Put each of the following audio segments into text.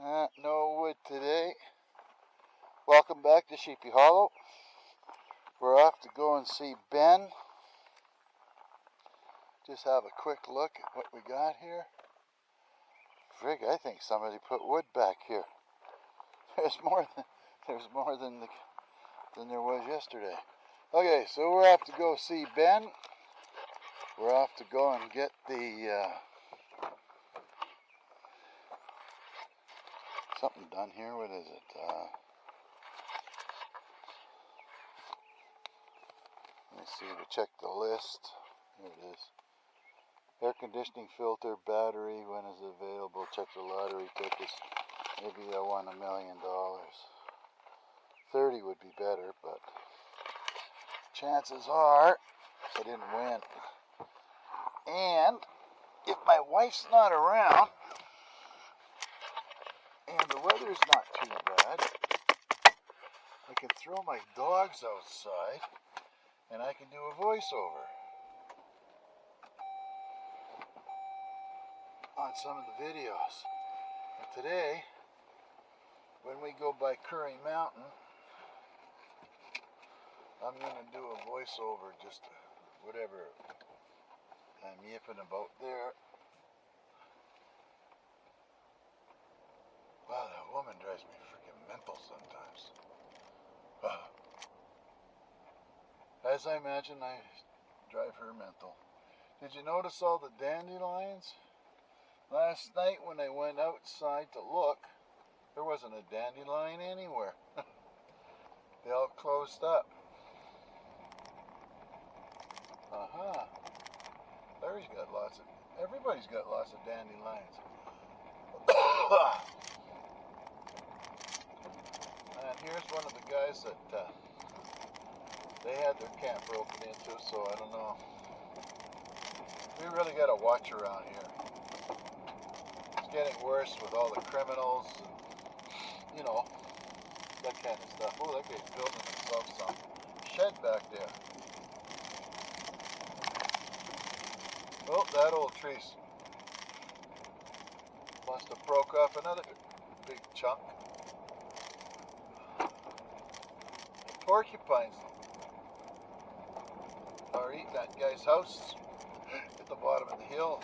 No wood today. Welcome back to Sheepy Hollow. We're off to go and see Ben. Just have a quick look at what we got here. Frig, I think somebody put wood back here. There's more than there was yesterday. Okay, so we're off to go see Ben. We're off to go and get the something done here. What is it? Let me see. We check the list. Here it is. Air conditioning filter, battery. When is it available? Check the lottery tickets. Maybe I won $1 million. 30 would be better, but chances are I didn't win. And if my wife's not around and the weather's not too bad, I can throw my dogs outside and I can do a voiceover on some of the videos. And today, when we go by Currie Mountain, I'm going to do a voiceover, just whatever I'm yipping about there. Wow, that woman drives me freaking mental sometimes. As I imagine, I drive her mental. Did you notice all the dandelions? Last night when I went outside to look, there wasn't a dandelion anywhere. They all closed up. Larry's got everybody's got lots of dandelions. And here's one of the guys that they had their camp broken into, so I don't know. We really got to watch around here. It's getting worse with all the criminals and, you know, that kind of stuff. Oh, that guy's building himself some shed back there. Oh, that old tree must have broke off another big chunk. The porcupines are eating that guy's house at the bottom of the hill.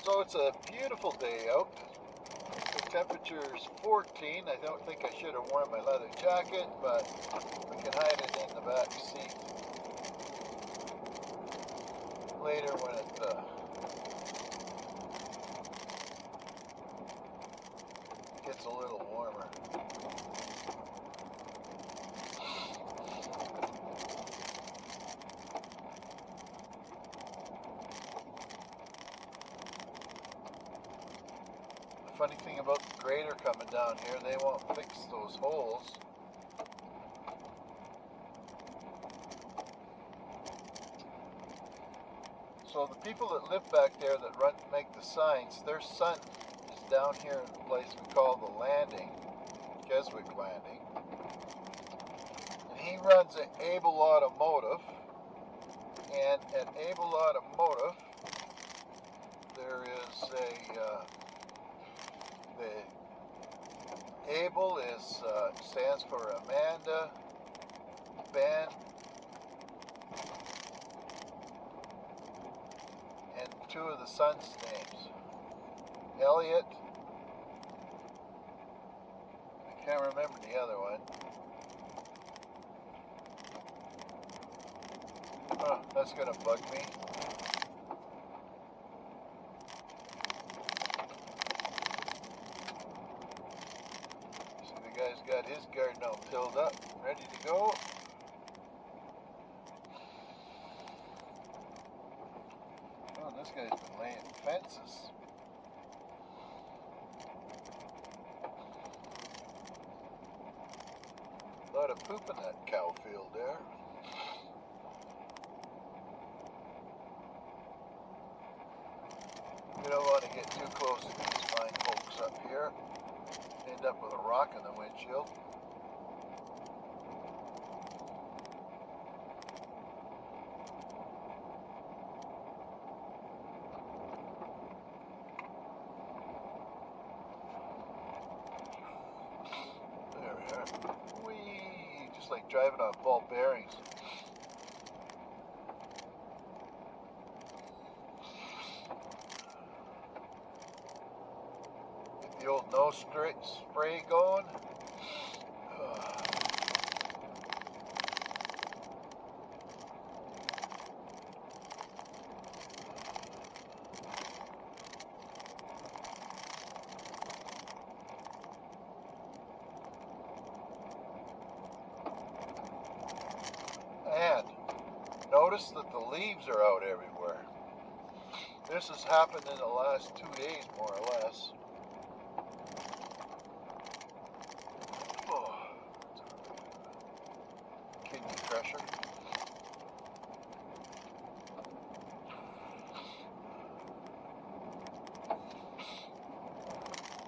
So it's a beautiful day out. The temperature is 14. I don't think I should have worn my leather jacket, but we can hide it in the back seat later when it gets a little warmer. The funny thing about the grader coming down here, they won't fix those holes. So the people that live back there that make the signs, their son is down here in a place we call the Landing, Keswick Landing. And he runs an Able Automotive. And at Able Automotive, there is the Able stands for Amanda, Ben, and two of the sons' names, Elliot. I can't remember the other one. That's gonna bug me. See, the guy's got his garden all tilled up, ready to go. Oh, this guy's been laying fences. A lot of poop in that cow field there. You don't want to get too close to these fine folks up here. End up with a rock in the windshield. driving on ball bearings. Get the old nose spray going. And notice that the leaves are out everywhere. This has happened in the last 2 days, more or less. Oh, kidney pressure.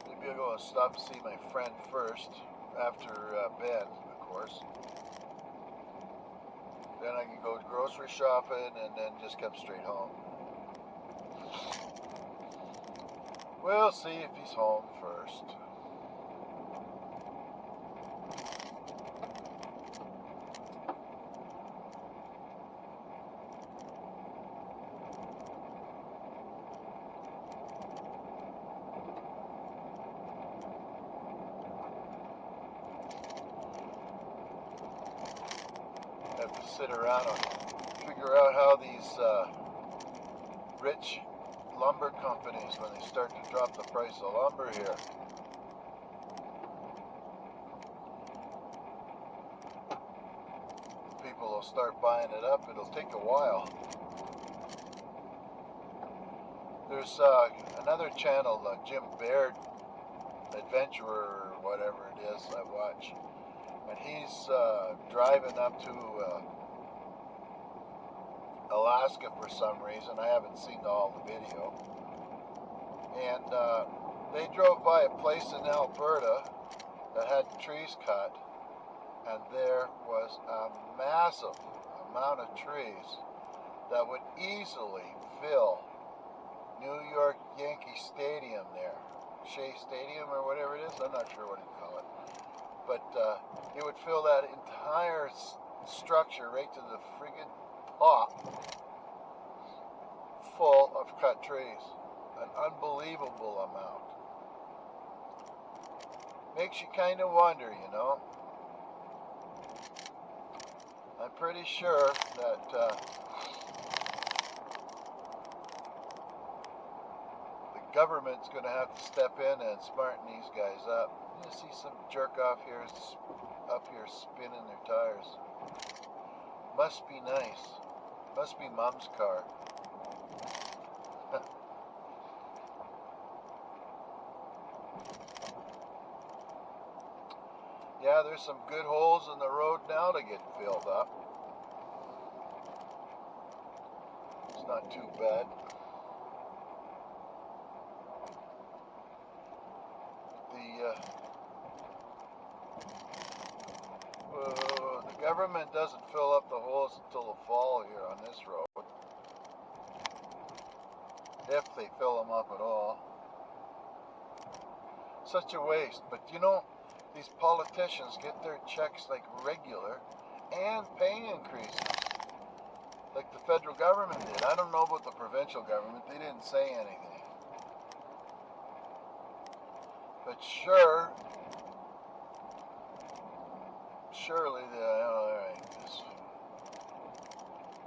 Maybe I'll go and stop to see my friend first, after bed, of course. Then I can go grocery shopping and then just come straight home. We'll see if he's home first. Have to sit around and figure out how these rich lumber companies, when they start to drop the price of lumber here, people will start buying it up. It'll take a while. There's another channel, Jim Baird, Adventurer or whatever it is, I watch. And he's driving up to Alaska for some reason. I haven't seen all the video. And they drove by a place in Alberta that had trees cut, and there was a massive amount of trees that would easily fill New York Yankee Stadium there. Shea Stadium or whatever it is, I'm not sure what you call it. But it would fill that entire structure right to the friggin' top full of cut trees. An unbelievable amount. Makes you kind of wonder, you know. I'm pretty sure that the government's going to have to step in and smarten these guys up. You see some jerk off here up here spinning their tires. Must be nice. Must be Mom's car. Yeah, there's some good holes in the road now to get filled up. It's not too bad. The government doesn't fill up the holes until the fall here on this road. If they fill them up at all. Such a waste. But you know, these politicians get their checks like regular and pay increases. Like the federal government did. I don't know about the provincial government. They didn't say anything. But surely alright,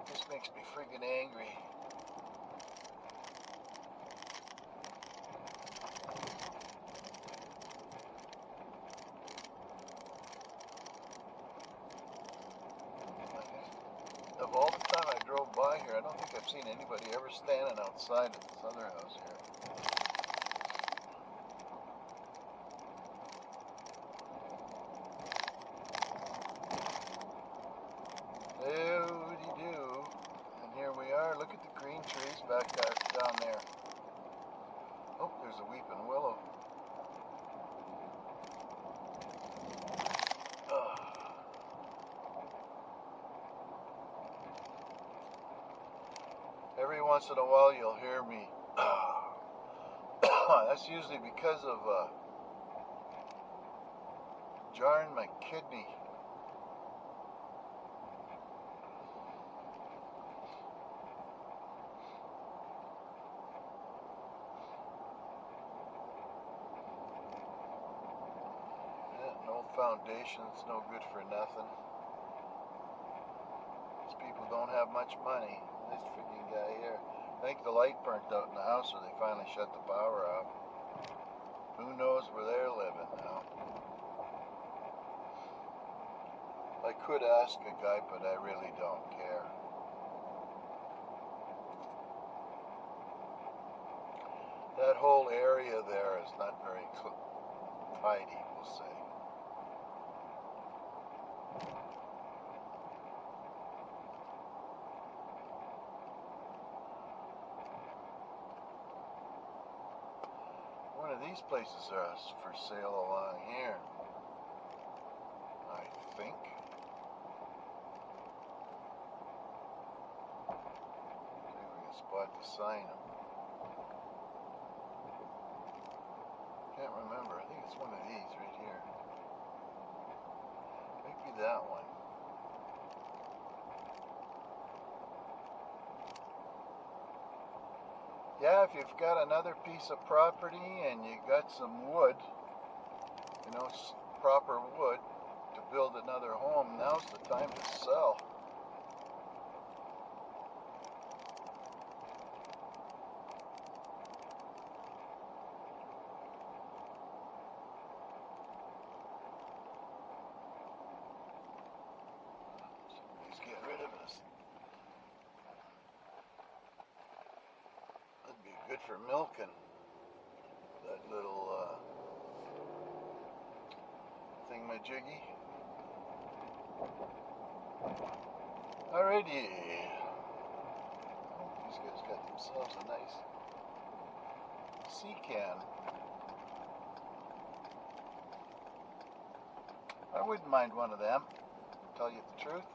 this makes me friggin' angry. Of all the time I drove by here, I don't think I've seen anybody ever standing outside of this other house here. Do-de-do. And here we are. Look at the green trees back down there. Oh, there's a weeping willow. Every once in a while you'll hear me. That's usually because of jarring my kidney. An old foundation's no good for nothing. These people don't have much money. This freaking guy here. I think the light burnt out in the house, so they finally shut the power off. Who knows where they're living now? I could ask a guy, but I really don't care. That whole area there is not very tidy, we'll say. One of these places are for sale along here, I think. See if we can spot the sign. Can't remember. I think it's one of these right here. Maybe that one. Yeah, if you've got another piece of property and you got some wood, you know, proper wood to build another home, now's the time to sell. Let's get rid of this. That'd be good for milking. That little thingamajiggy. Alrighty. These guys got themselves a nice sea can. I wouldn't mind one of them, to tell you the truth.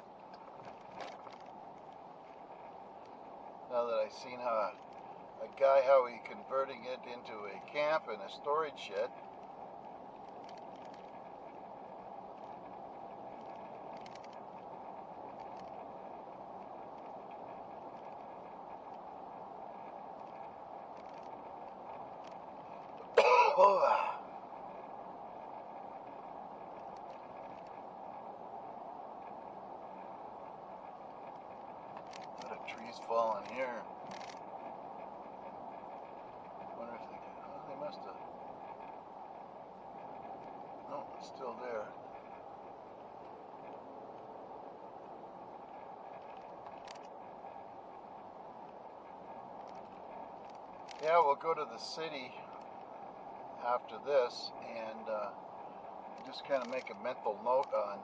Now that I've seen how a guy, how he converting it into a camp and a storage shed. Trees falling here. Wonder if they can. Oh, they must have. No, it's still there. Yeah, we'll go to the city after this and just kind of make a mental note on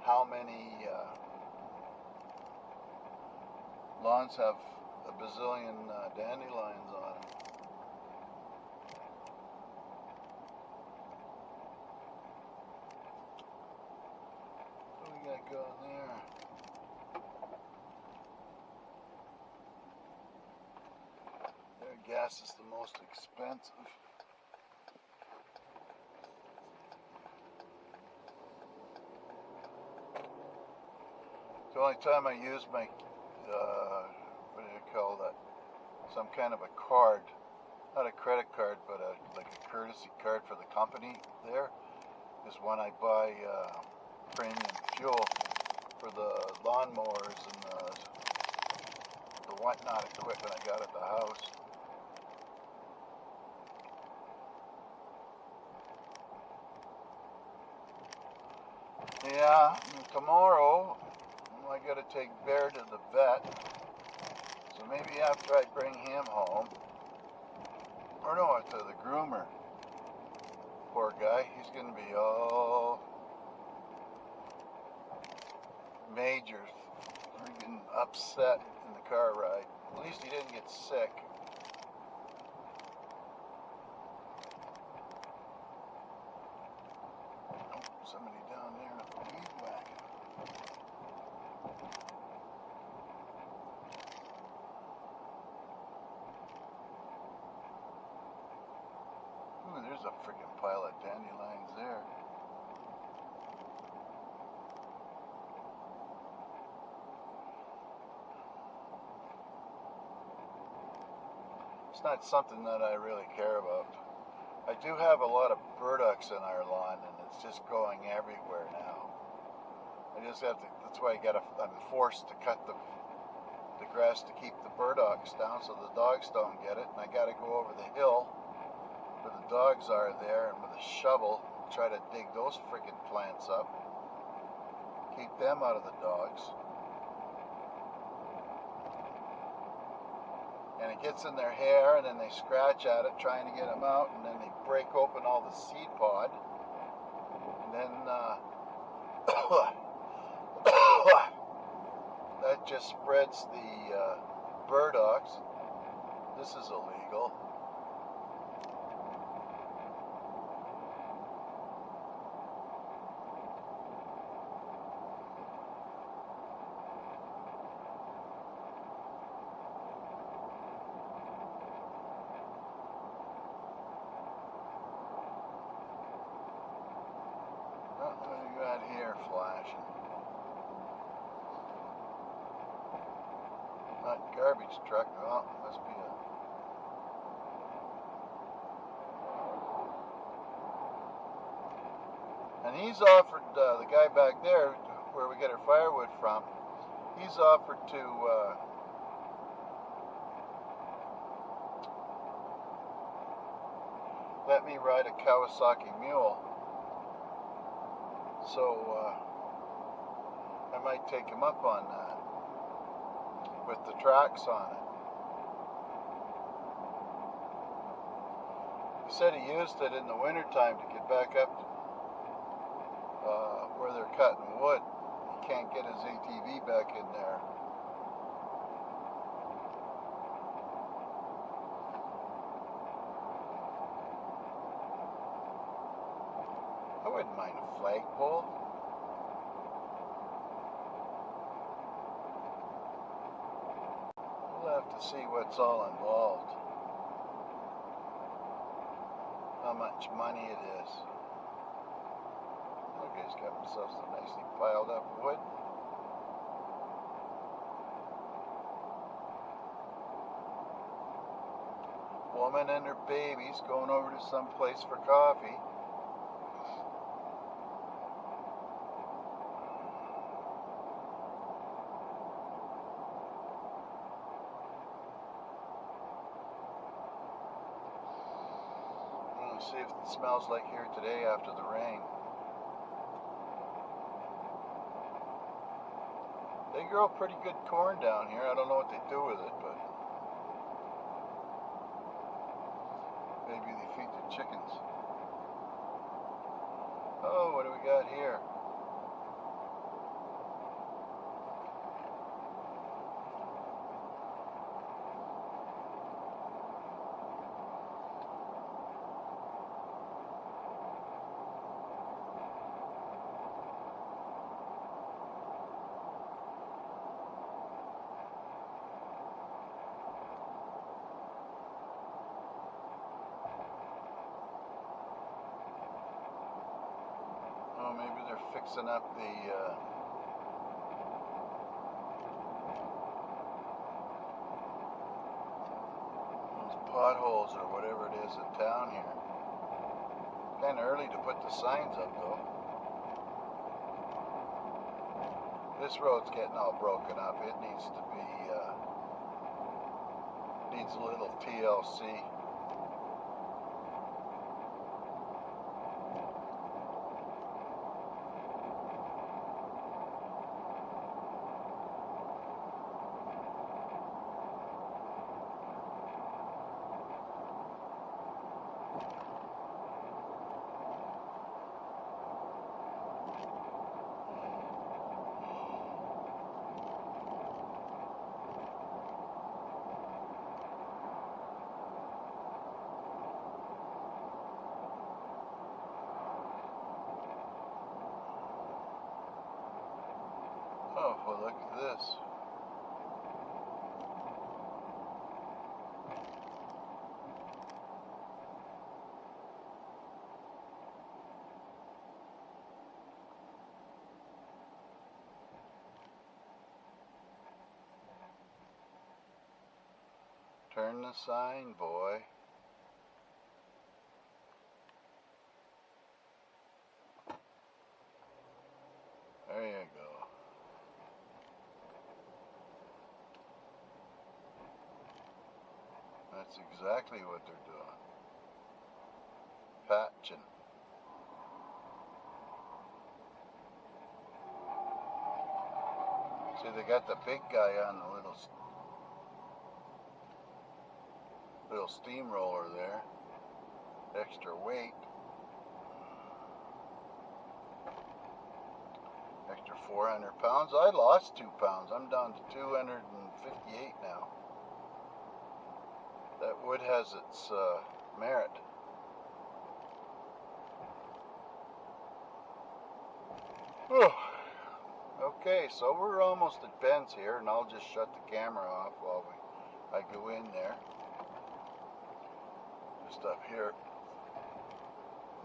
how many lawns have a bazillion dandelions on them. What do we got going there? Their gas is the most expensive. The only time I use my what do you call that? Some kind of a card, not a credit card, but like a courtesy card for the company there, is when I buy premium fuel for the lawnmowers and the whatnot equipment I got at the house. Yeah, tomorrow I gotta take Bear to the vet. So maybe after I bring him home, or no, to the groomer. Poor guy, he's gonna be all major, freaking upset in the car ride. At least he didn't get sick. Oh, somebody down there with a weed whacker. Ooh, there's a freaking pile of dandelions there. It's not something that I really care about. I do have a lot of burdocks in our lawn, and it's just going everywhere now. I just have to, that's why I'm forced to cut the grass to keep the burdocks down so the dogs don't get it. And I gotta go over the hill where the dogs are there and with a shovel try to dig those freaking plants up. Keep them out of the dogs. And it gets in their hair, and then they scratch at it trying to get them out, and then they break open all the seed pod. And then that just spreads the burdocks. This is illegal. What do you got here flashing? Not garbage truck. Oh, must be a... And he's offered, the guy back there, where we get our firewood from, he's offered to let me ride a Kawasaki mule. So I might take him up on that with the tracks on it. He said he used it in the wintertime to get back up to where they're cutting wood. He can't get his ATV back in there. I wouldn't mind a flagpole. We'll have to see what's all involved. How much money it is. Okay, he's got himself some nicely piled up wood. Woman and her babies going over to some place for coffee. See if it smells like here today after the rain. They grow pretty good corn down here. I don't know what they do with it, but maybe they feed their chickens. Oh, what do we got here? Oh, maybe they're fixing up those potholes or whatever it is in town here. Kind of early to put the signs up, though. This road's getting all broken up. It needs to be, needs a little TLC. Oh, well, look at this. Turn the sign, boy. That's exactly what they're doing. Patching. See, they got the big guy on the little steamroller there. Extra weight. Extra 400 pounds. I lost 2 pounds. I'm down to 258 now. That wood has its merit. Okay, so we're almost at Ben's here, and I'll just shut the camera off while I go in there. Just up here.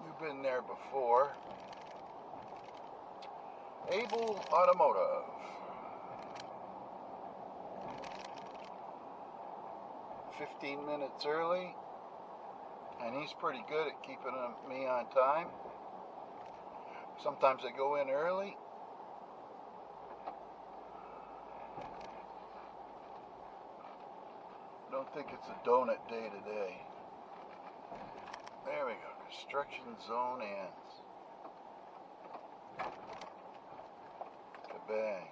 You've been there before. Able Automotive. 15 minutes early, and he's pretty good at keeping me on time. Sometimes I go in early. Don't think it's a donut day today. There we go. Construction zone ends. Kabang.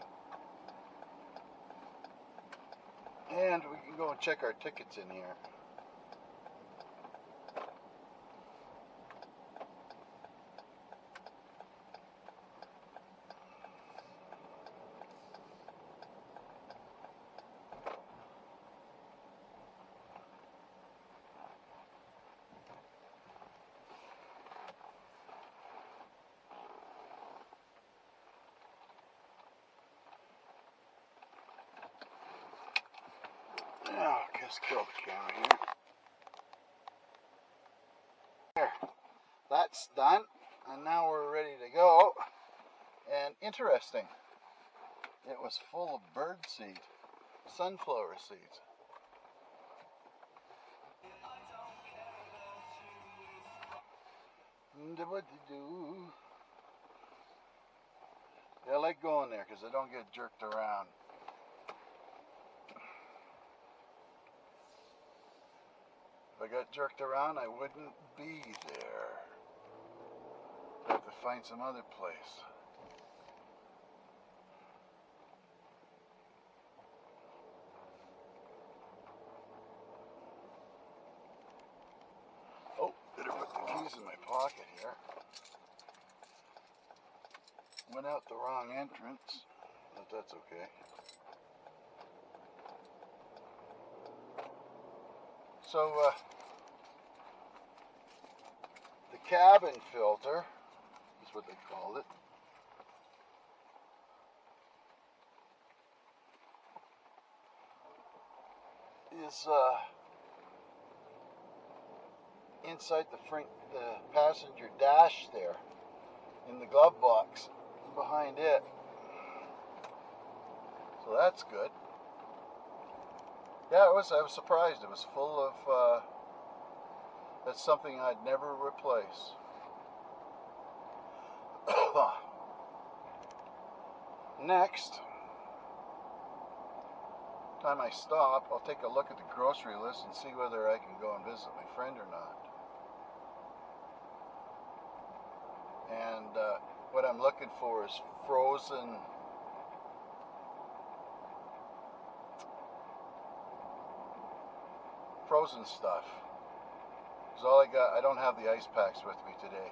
And we can go and check our tickets in here. Oh, just kill the camera here. There, that's done, and now we're ready to go. And interesting, it was full of bird seed, sunflower seeds. Yeah, I like going there because I don't get jerked around. If I got jerked around, I wouldn't be there. I'd have to find some other place. Oh, better put the keys in my pocket here. Went out the wrong entrance, but that's okay. So, the cabin filter is what they called it. Is inside the passenger dash there, in the glove box behind it. So that's good. Yeah, I was surprised. It was full of. That's something I'd never replace. Next time I stop, I'll take a look at the grocery list and see whether I can go and visit my friend or not. And what I'm looking for is frozen stuff. Because all I got, I don't have the ice packs with me today.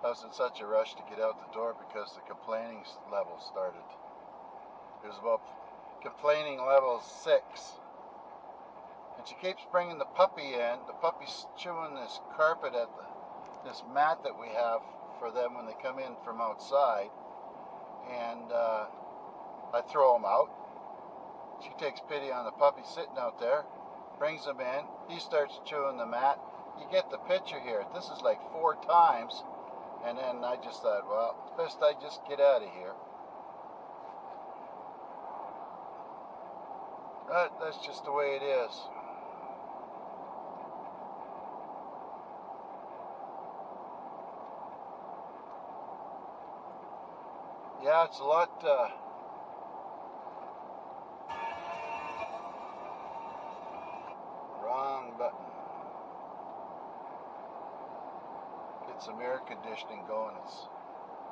I was in such a rush to get out the door because the complaining level started. It was about complaining level 6. And she keeps bringing the puppy in. The puppy's chewing this carpet at this mat that we have for them when they come in from outside. And I throw him out. She takes pity on the puppy sitting out there, brings him in. He starts chewing the mat. You get the picture here. This is like 4 times. And then I just thought, well, it's best I just get out of here. But that's just the way it is. Yeah, it's a lot. Wrong get some air conditioning going. It's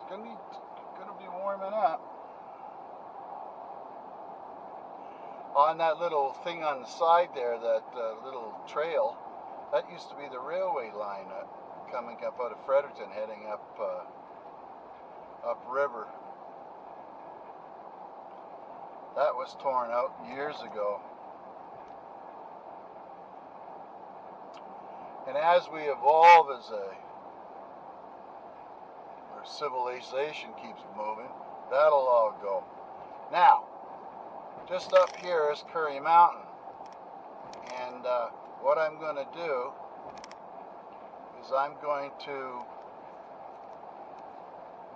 gonna be warming up. On that little thing on the side there, that little trail, that used to be the railway line coming up out of Fredericton, heading upriver. That was torn out years ago. And as we evolve, as our civilization keeps moving, that'll all go. Now, just up here is Currie Mountain. And what I'm going to do is I'm going to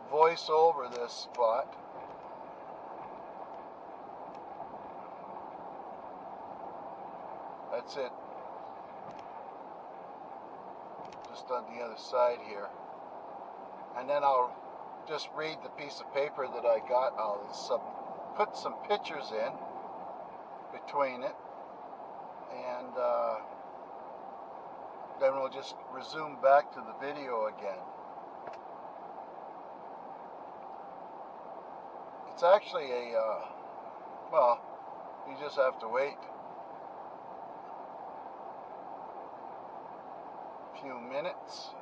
voice over this spot. That's it. Just on the other side here. And then I'll just read the piece of paper that I got. I'll put some pictures in between it. And then we'll just resume back to the video again. It's actually well, you just have to wait a few minutes.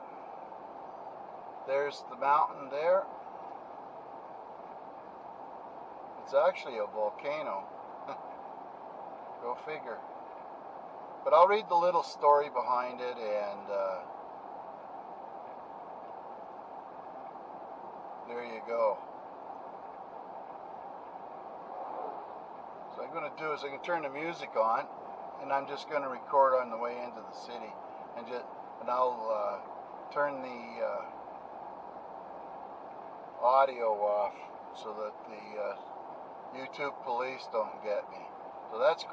There's the mountain there. It's actually a volcano. Go figure. But I'll read the little story behind it, and there you go. So what I'm going to do is I can turn the music on, and I'm just going to record on the way into the city, and I'll turn the audio off so that the YouTube police don't get me. So that's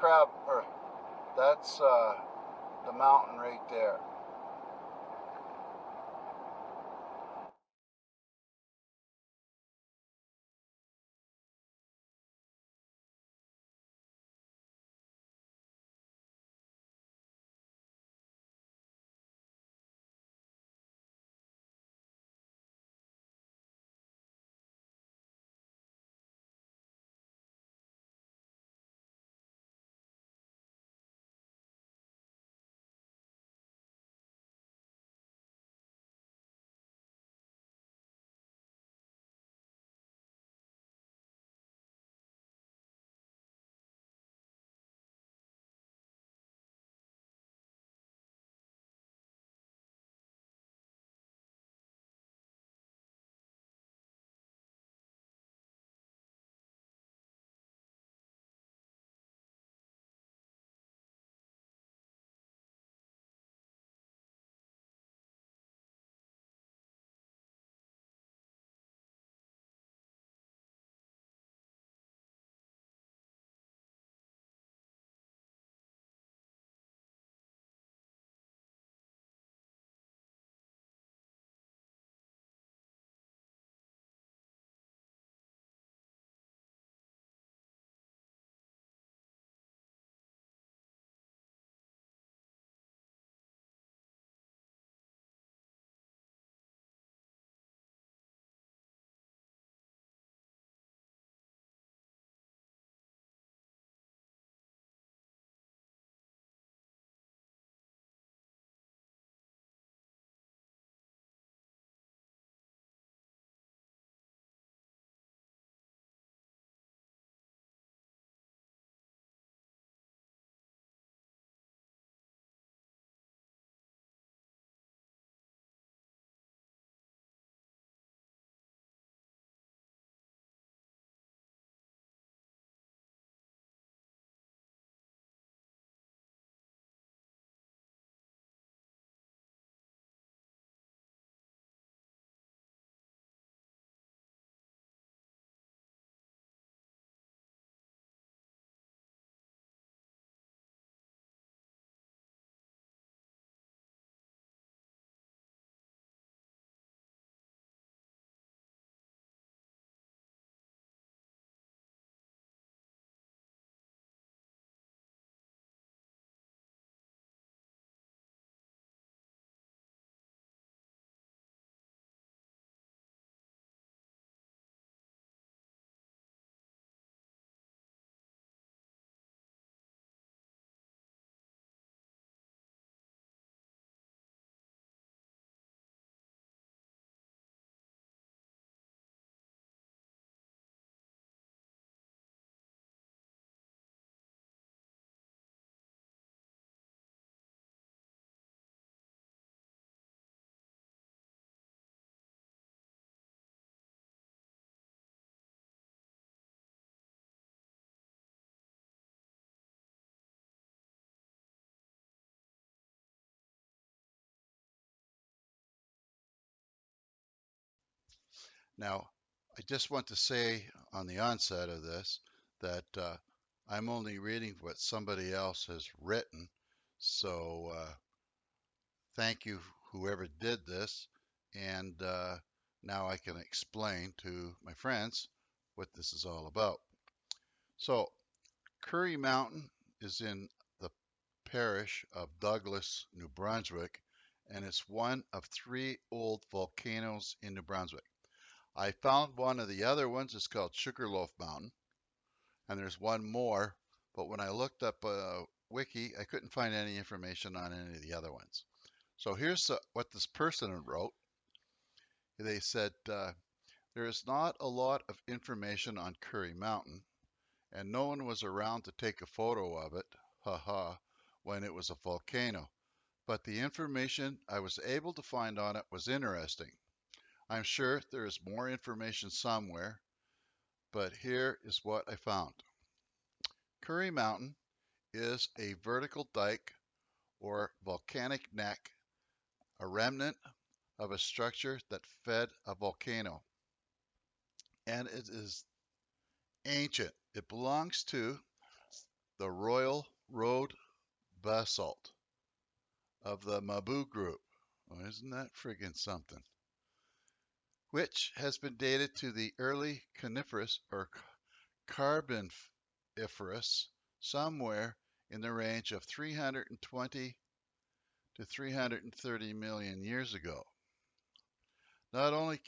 that's the mountain right there. Now, I just want to say on the onset of this that I'm only reading what somebody else has written. So thank you, whoever did this. And now I can explain to my friends what this is all about. So, Currie Mountain is in the parish of Douglas, New Brunswick, and it's one of 3 old volcanoes in New Brunswick. I found one of the other ones. It's called Sugarloaf Mountain, and there's one more. But when I looked up wiki, I couldn't find any information on any of the other ones. So here's what this person wrote. They said there is not a lot of information on Currie Mountain, and no one was around to take a photo of it, haha, when it was a volcano. But the information I was able to find on it was interesting. I'm sure there is more information somewhere, but here is what I found. Currie Mountain is a vertical dike or volcanic neck, a remnant of a structure that fed a volcano, and it is ancient. It belongs to the Royal Road basalt of the Mabu group. Oh, isn't that friggin' something? Which has been dated to the early coniferous or carboniferous, somewhere in the range of 320 to 330 million years ago. Not only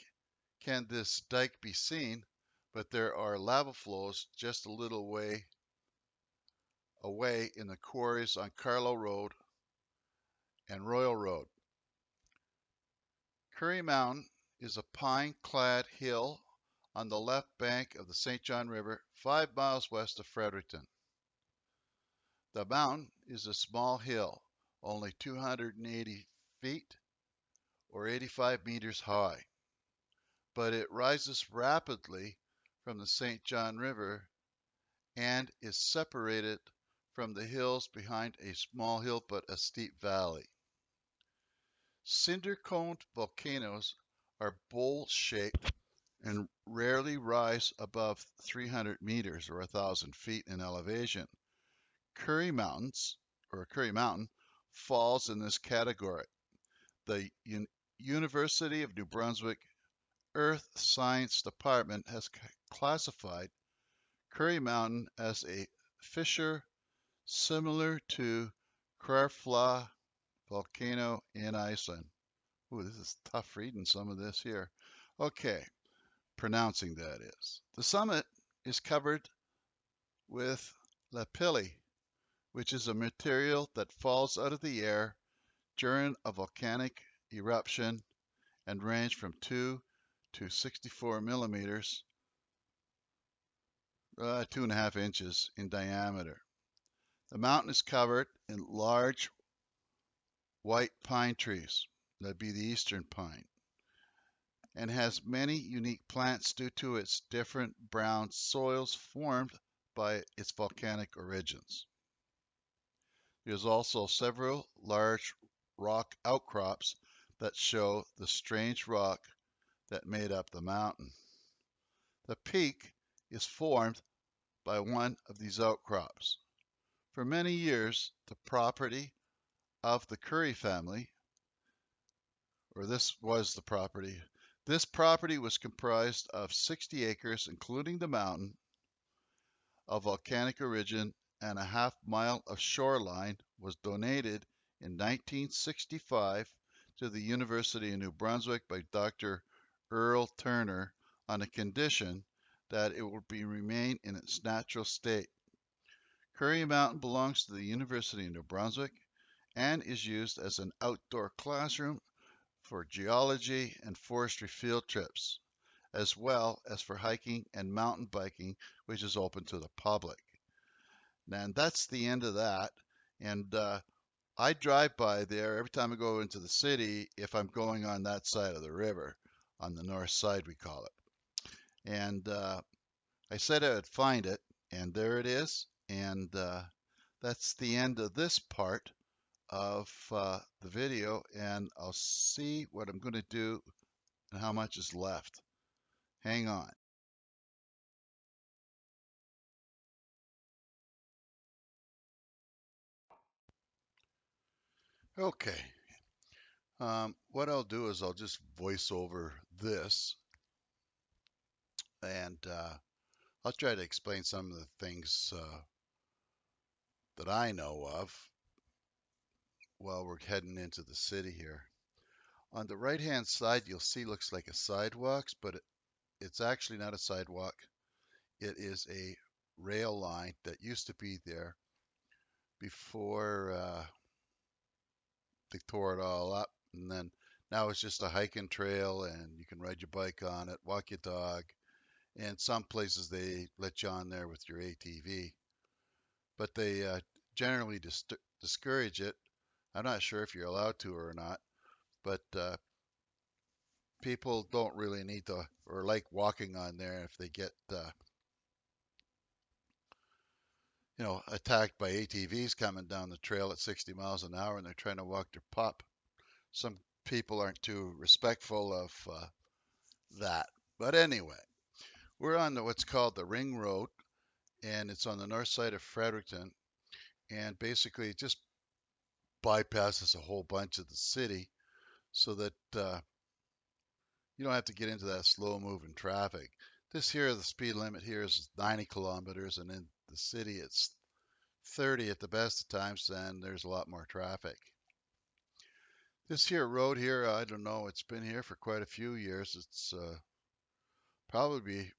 can this dike be seen, but there are lava flows just a little way away in the quarries on Carlow Road and Royal Road. Currie Mountain is a pine-clad hill on the left bank of the St. John River, 5 miles west of Fredericton. The mountain is a small hill, only 280 feet or 85 meters high, but it rises rapidly from the St. John River and is separated from the hills behind a small hill but a steep valley. Cinder-coned volcanoes are bowl-shaped and rarely rise above 300 meters or 1,000 feet in elevation. Currie Mountain falls in this category. The University of New Brunswick Earth Science Department has classified Currie Mountain as a fissure similar to Krafla volcano in Iceland. Ooh, this is tough reading some of this here. Okay, pronouncing that is. The summit is covered with lapilli, which is a material that falls out of the air during a volcanic eruption and range from 2 to 64 millimeters, 2.5 inches in diameter. The mountain is covered in large white pine trees, that'd be the eastern pine, and has many unique plants due to its different brown soils formed by its volcanic origins. There's also several large rock outcrops that show the strange rock that made up the mountain. The peak is formed by one of these outcrops. For many years, the property of the Currie family, or this was the property, this property was comprised of 60 acres, including the mountain, of volcanic origin, and a half-mile of shoreline was donated in 1965 to the University of New Brunswick by Dr. Earl Turner on a condition that it will remain in its natural state. Currie Mountain belongs to the University of New Brunswick and is used as an outdoor classroom for geology and forestry field trips, as well as for hiking and mountain biking, which is open to the public. And that's the end of that. And I drive by there every time I go into the city if I'm going on that side of the river, on the north side, we call it. And I said I would find it, and there it is. And that's the end of this part of the video, and I'll see what I'm going to do and how much is left. Hang on. Okay. What I'll do is I'll just voice over this, and I'll try to explain some of the things that I know of while we're heading into the city here. On the right-hand side, you'll see looks like a sidewalk, but it's actually not a sidewalk. It is a rail line that used to be there before they tore it all up, and then now it's just a hiking trail, and you can ride your bike on it, walk your dog, and some places they let you on there with your ATV, but they generally discourage it. I'm not sure if you're allowed to or not, but people don't really need to or like walking on there if they get attacked by ATVs coming down the trail at 60 miles an hour and they're trying to walk their pup. Some people aren't too respectful of that. But anyway, we're on what's called the Ring Road, and it's on the north side of Fredericton, and basically it just bypasses a whole bunch of the city so that you don't have to get into that slow moving traffic. This here, the speed limit here is 90 kilometers, and in the city it's 30 at the best of times, and there's a lot more traffic. This here road here, I don't know, it's been here for quite a few years. It's probably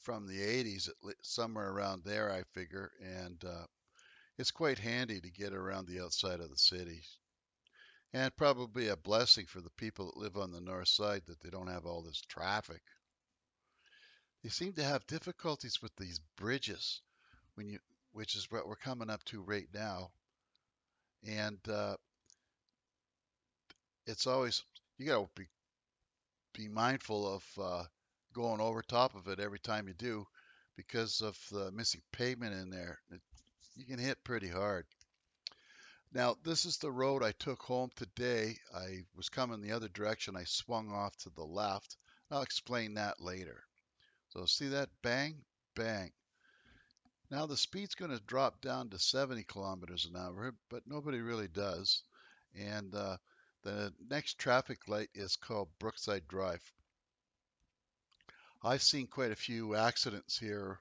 from the 80s, somewhere around there, I figure, and it's quite handy to get around the outside of the city. And probably a blessing for the people that live on the north side that they don't have all this traffic. They seem to have difficulties with these bridges when you, which is what we're coming up to right now. And it's always you got to be mindful of going over top of it every time you do, because of the missing pavement in there. You can hit pretty hard. Now, this is the road I took home today. I was coming the other direction. I swung off to the left. I'll explain that later. So see that? Bang, bang. Now the speed's going to drop down to 70 kilometers an hour, but nobody really does. And the next traffic light is called Brookside Drive. I've seen quite a few accidents here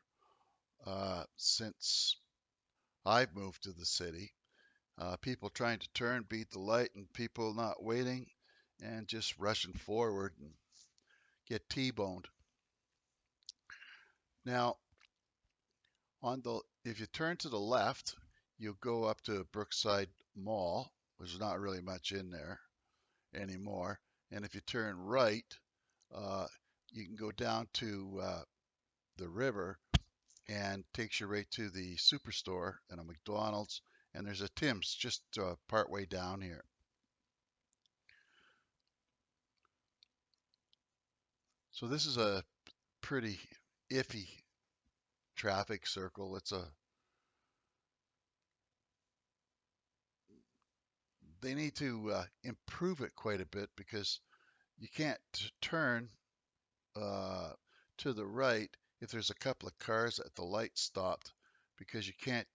since I've moved to the city. People trying to turn, beat the light, and people not waiting and just rushing forward and get T-boned. Now, if you turn to the left, you go up to Brookside Mall. There's not really much in there anymore. And if you turn right, uh, you can go down to the river and takes you right to the superstore and a McDonald's, and there's a Tim's just part way down here. So this is a pretty iffy traffic circle. They need to improve it quite a bit because you can't turn uh, to the right if there's a couple of cars at the light stopped, because you can't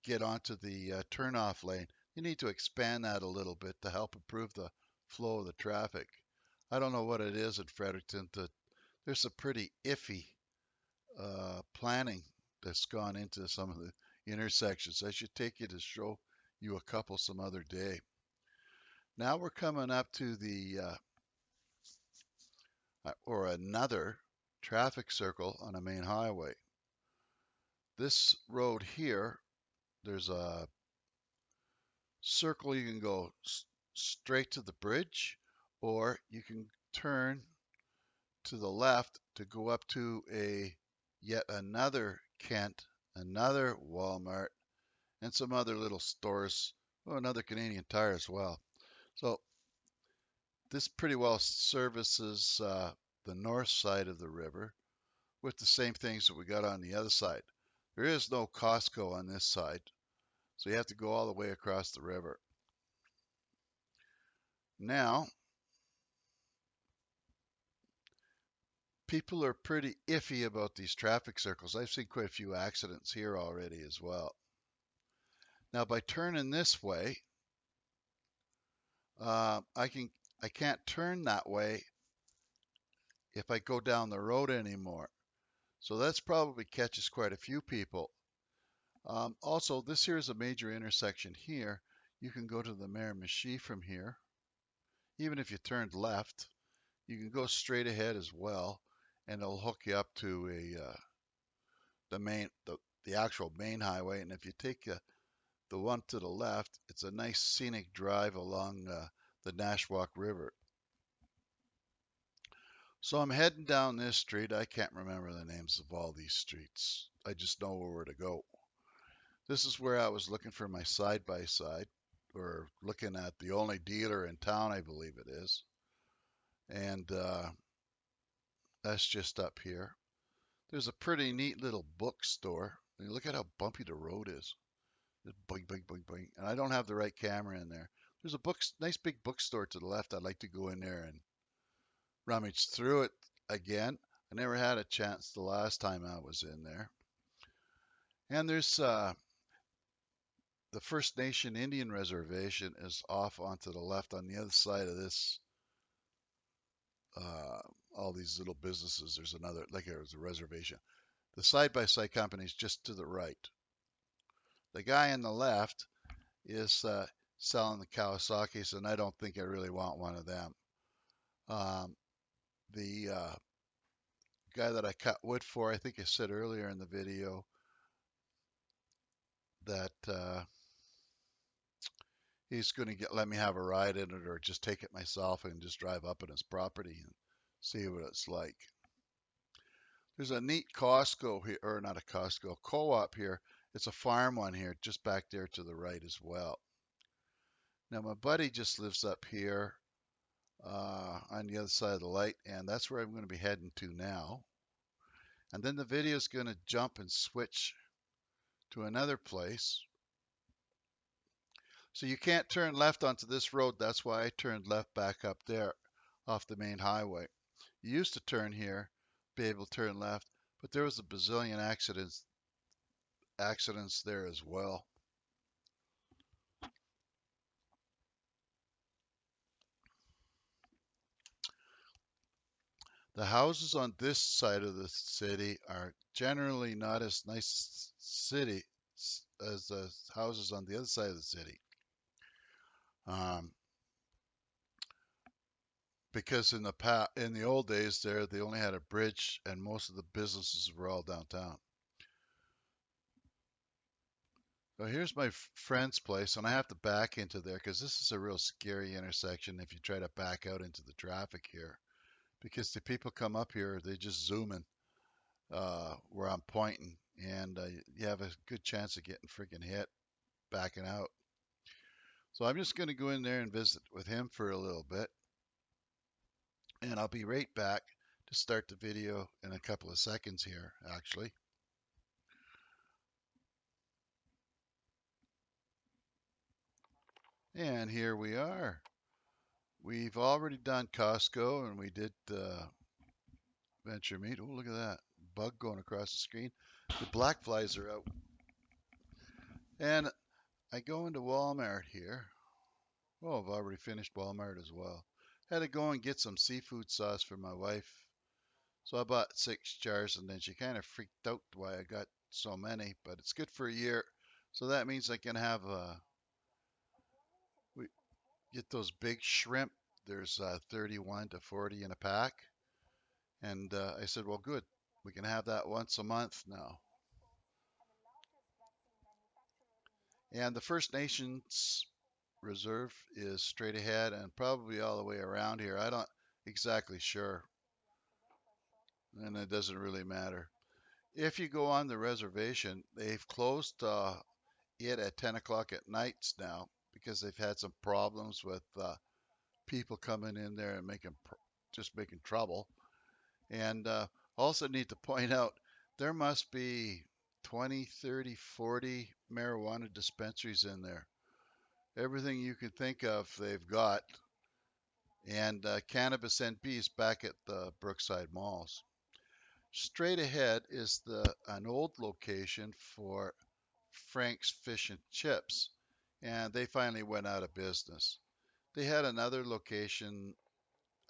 get onto the turnoff lane. You need to expand that a little bit to help improve the flow of the traffic. I don't know what it is at Fredericton. There's some pretty iffy planning that's gone into some of the intersections. I should take you to show you a couple some other day. Now we're coming up to the or another traffic circle on a main highway. This road here, there's a circle. You can go straight to the bridge, or you can turn to the left to go up to a yet another Kent, another Walmart, and some other little stores. Oh, another Canadian Tire as well. So this pretty well services the north side of the river with the same things that we got on the other side. There is no Costco on this side, so you have to go all the way across the river. Now, People are pretty iffy about these traffic circles. I've seen quite a few accidents here already as well. Now, by turning this way, I can't turn that way if I go down the road anymore. So that's probably catches quite a few people. Also, this here is a major intersection here. You can go to the Miramichi from here. Even if you turned left, you can go straight ahead as well, and it'll hook you up to the actual main highway. And if you take the one to the left, it's a nice scenic drive along the Nashwauk River. So I'm heading down this street. I can't remember the names of all these streets. I just know where to go. This is where I was looking for my side-by-side, or looking at the only dealer in town, I believe it is. And that's just up here. There's a pretty neat little bookstore. I mean, look at how bumpy the road is. Just boing, boing, boing, boing. And I don't have the right camera in there. There's a nice big bookstore to the left. I'd like to go in there and rummage through it again. I never had a chance the last time I was in there. And there's the First Nation Indian Reservation is off onto the left on the other side of this. Uh, all these little businesses. There's another, like there's a reservation. The side-by-side company is just to the right. The guy on the left is selling the Kawasaki's, and I don't think I really want one of them. The guy that I cut wood for, I think I said earlier in the video that he's going to let me have a ride in it, or just take it myself and just drive up on his property and see what it's like. There's a neat Costco here, or not a Costco, co-op here. It's a farm one here, just back there to the right as well. Now my buddy just lives up here on the other side of the light, and that's where I'm going to be heading to now. And then the video is going to jump and switch to another place. So you can't turn left onto this road. That's why I turned left back up there off the main highway. You used to turn here, be able to turn left, but there was a bazillion accidents there as well. The houses on this side of the city are generally not as nice city as the houses on the other side of the city. Um, because in the old days there, they only had a bridge, and most of the businesses were all downtown. So here's my friend's place, and I have to back into there because this is a real scary intersection if you try to back out into the traffic here. Because the people come up here, they just zoom in where I'm pointing, and you have a good chance of getting freaking hit backing out. So I'm just going to go in there and visit with him for a little bit, and I'll be right back to start the video in a couple of seconds here, actually. And here we are. We've already done Costco, and we did Venture Meat. Oh, look at that bug going across the screen. The black flies are out. And I go into Walmart here. Oh, I've already finished Walmart as well. Had to go and get some seafood sauce for my wife. So I bought 6 jars, and then she kind of freaked out why I got so many, but it's good for a year. So that means I can have we get those big shrimp. There's 31 to 40 in a pack. And I said, well, good. We can have that once a month now. And the First Nations Reserve is straight ahead and probably all the way around here. I'm not exactly sure. And it doesn't really matter. If you go on the reservation, they've closed it at 10 o'clock at nights now because they've had some problems with people coming in there and just making trouble. And also need to point out there must be 20, 30, 40 marijuana dispensaries in there. Everything you can think of, they've got. And Cannabis NB is back at the Brookside Malls. Straight ahead is the an old location for Frank's Fish and Chips, and they finally went out of business. They had another location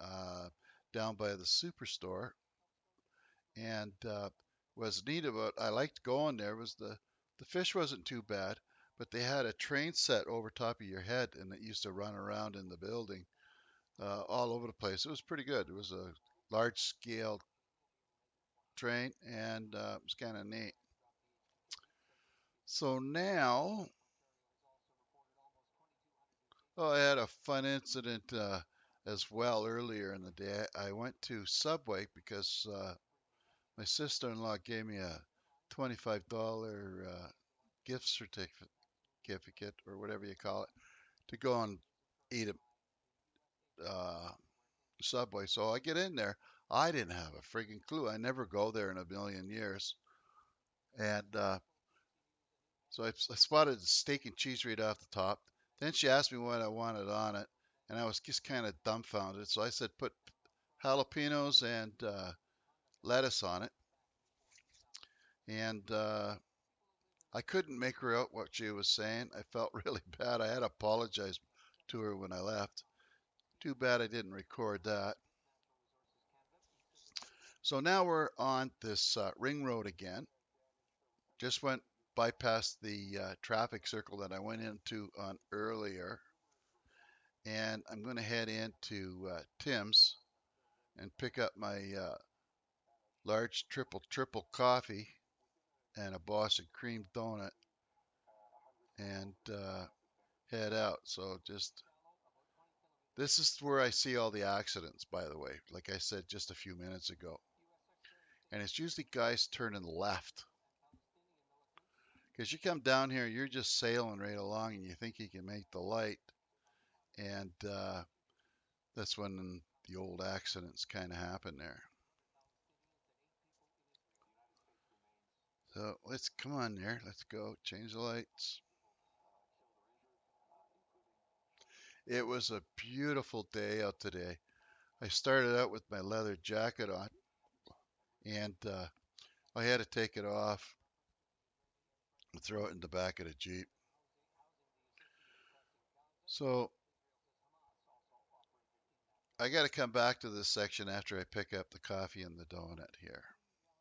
uh, down by the superstore, and was neat about. I liked going there was the fish wasn't too bad, but they had a train set over top of your head, and it used to run around in the building all over the place. It was pretty good. It was a large scale train, and it was kind of neat. So now, oh, I had a fun incident as well earlier in the day. I went to Subway because my sister-in-law gave me a $25 gift certificate or whatever you call it to go and eat at uh, Subway. So I get in there. I didn't have a friggin' clue. I never go there in a million years. And so I spotted the steak and cheese right off the top. Then she asked me what I wanted on it, and I was just kind of dumbfounded. So I said, put jalapenos and lettuce on it. And I couldn't make her out what she was saying. I felt really bad. I had to apologize to her when I left. Too bad I didn't record that. So now we're on this ring road again. Just went bypass the traffic circle that I went into on earlier. And I'm going to head into Tim's and pick up my large triple coffee and a Boston cream donut and head out. So just this is where I see all the accidents, by the way, like I said just a few minutes ago. And it's usually guys turning left. Because you come down here, you're just sailing right along and you think you can make the light. And that's when the old accidents kind of happen there. So let's come on there. Let's go change the lights. It was a beautiful day out today. I started out with my leather jacket on and I had to take it off and throw it in the back of the Jeep. So I got to come back to this section after I pick up the coffee and the donut here,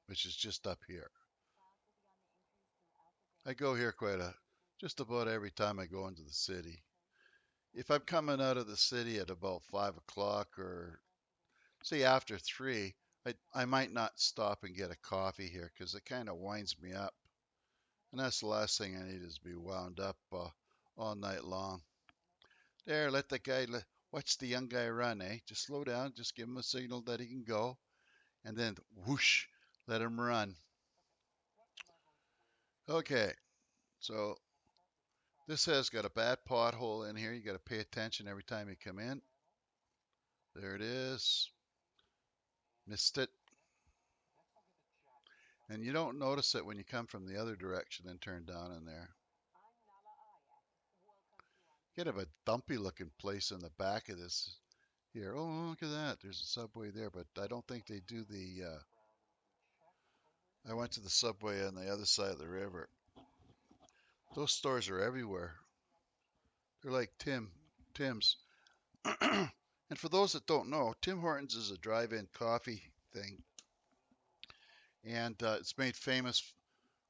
which is just up here. I go here just about every time I go into the city. If I'm coming out of the city at about 5 o'clock or say after 3, I might not stop and get a coffee here because it kind of winds me up. And that's the last thing I need is to be wound up all night long. There, watch the young guy run, eh? Just slow down, just give him a signal that he can go, and then whoosh, let him run. Okay, so this has got a bad pothole in here. You got to pay attention every time you come in. There it is. Missed it. And you don't notice it when you come from the other direction and turn down in there. Kind of a dumpy looking place in the back of this here. Oh, look at that. There's a Subway there, but I don't think they do the. I went to the Subway on the other side of the river. Those stores are everywhere. They're like Tim's. And for those that don't know, Tim Hortons is a drive-in coffee thing, and it's made famous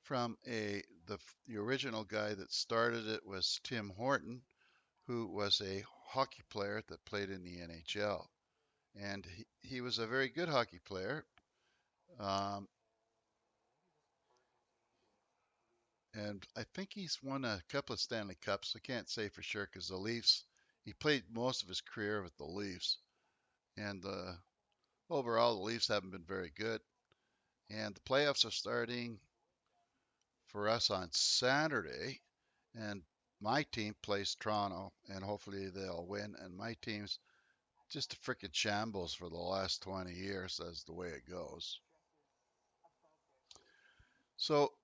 from the original guy that started it was Tim Horton, who was a hockey player that played in the NHL, and he was a very good hockey player. Um, and I think he's won a couple of Stanley Cups. I can't say for sure because the Leafs. He played most of his career with the Leafs, and overall the Leafs haven't been very good. And the playoffs are starting for us on Saturday, and my team plays Toronto, and hopefully they'll win. And my team's just a freaking shambles for the last 20 years. That's the way it goes. So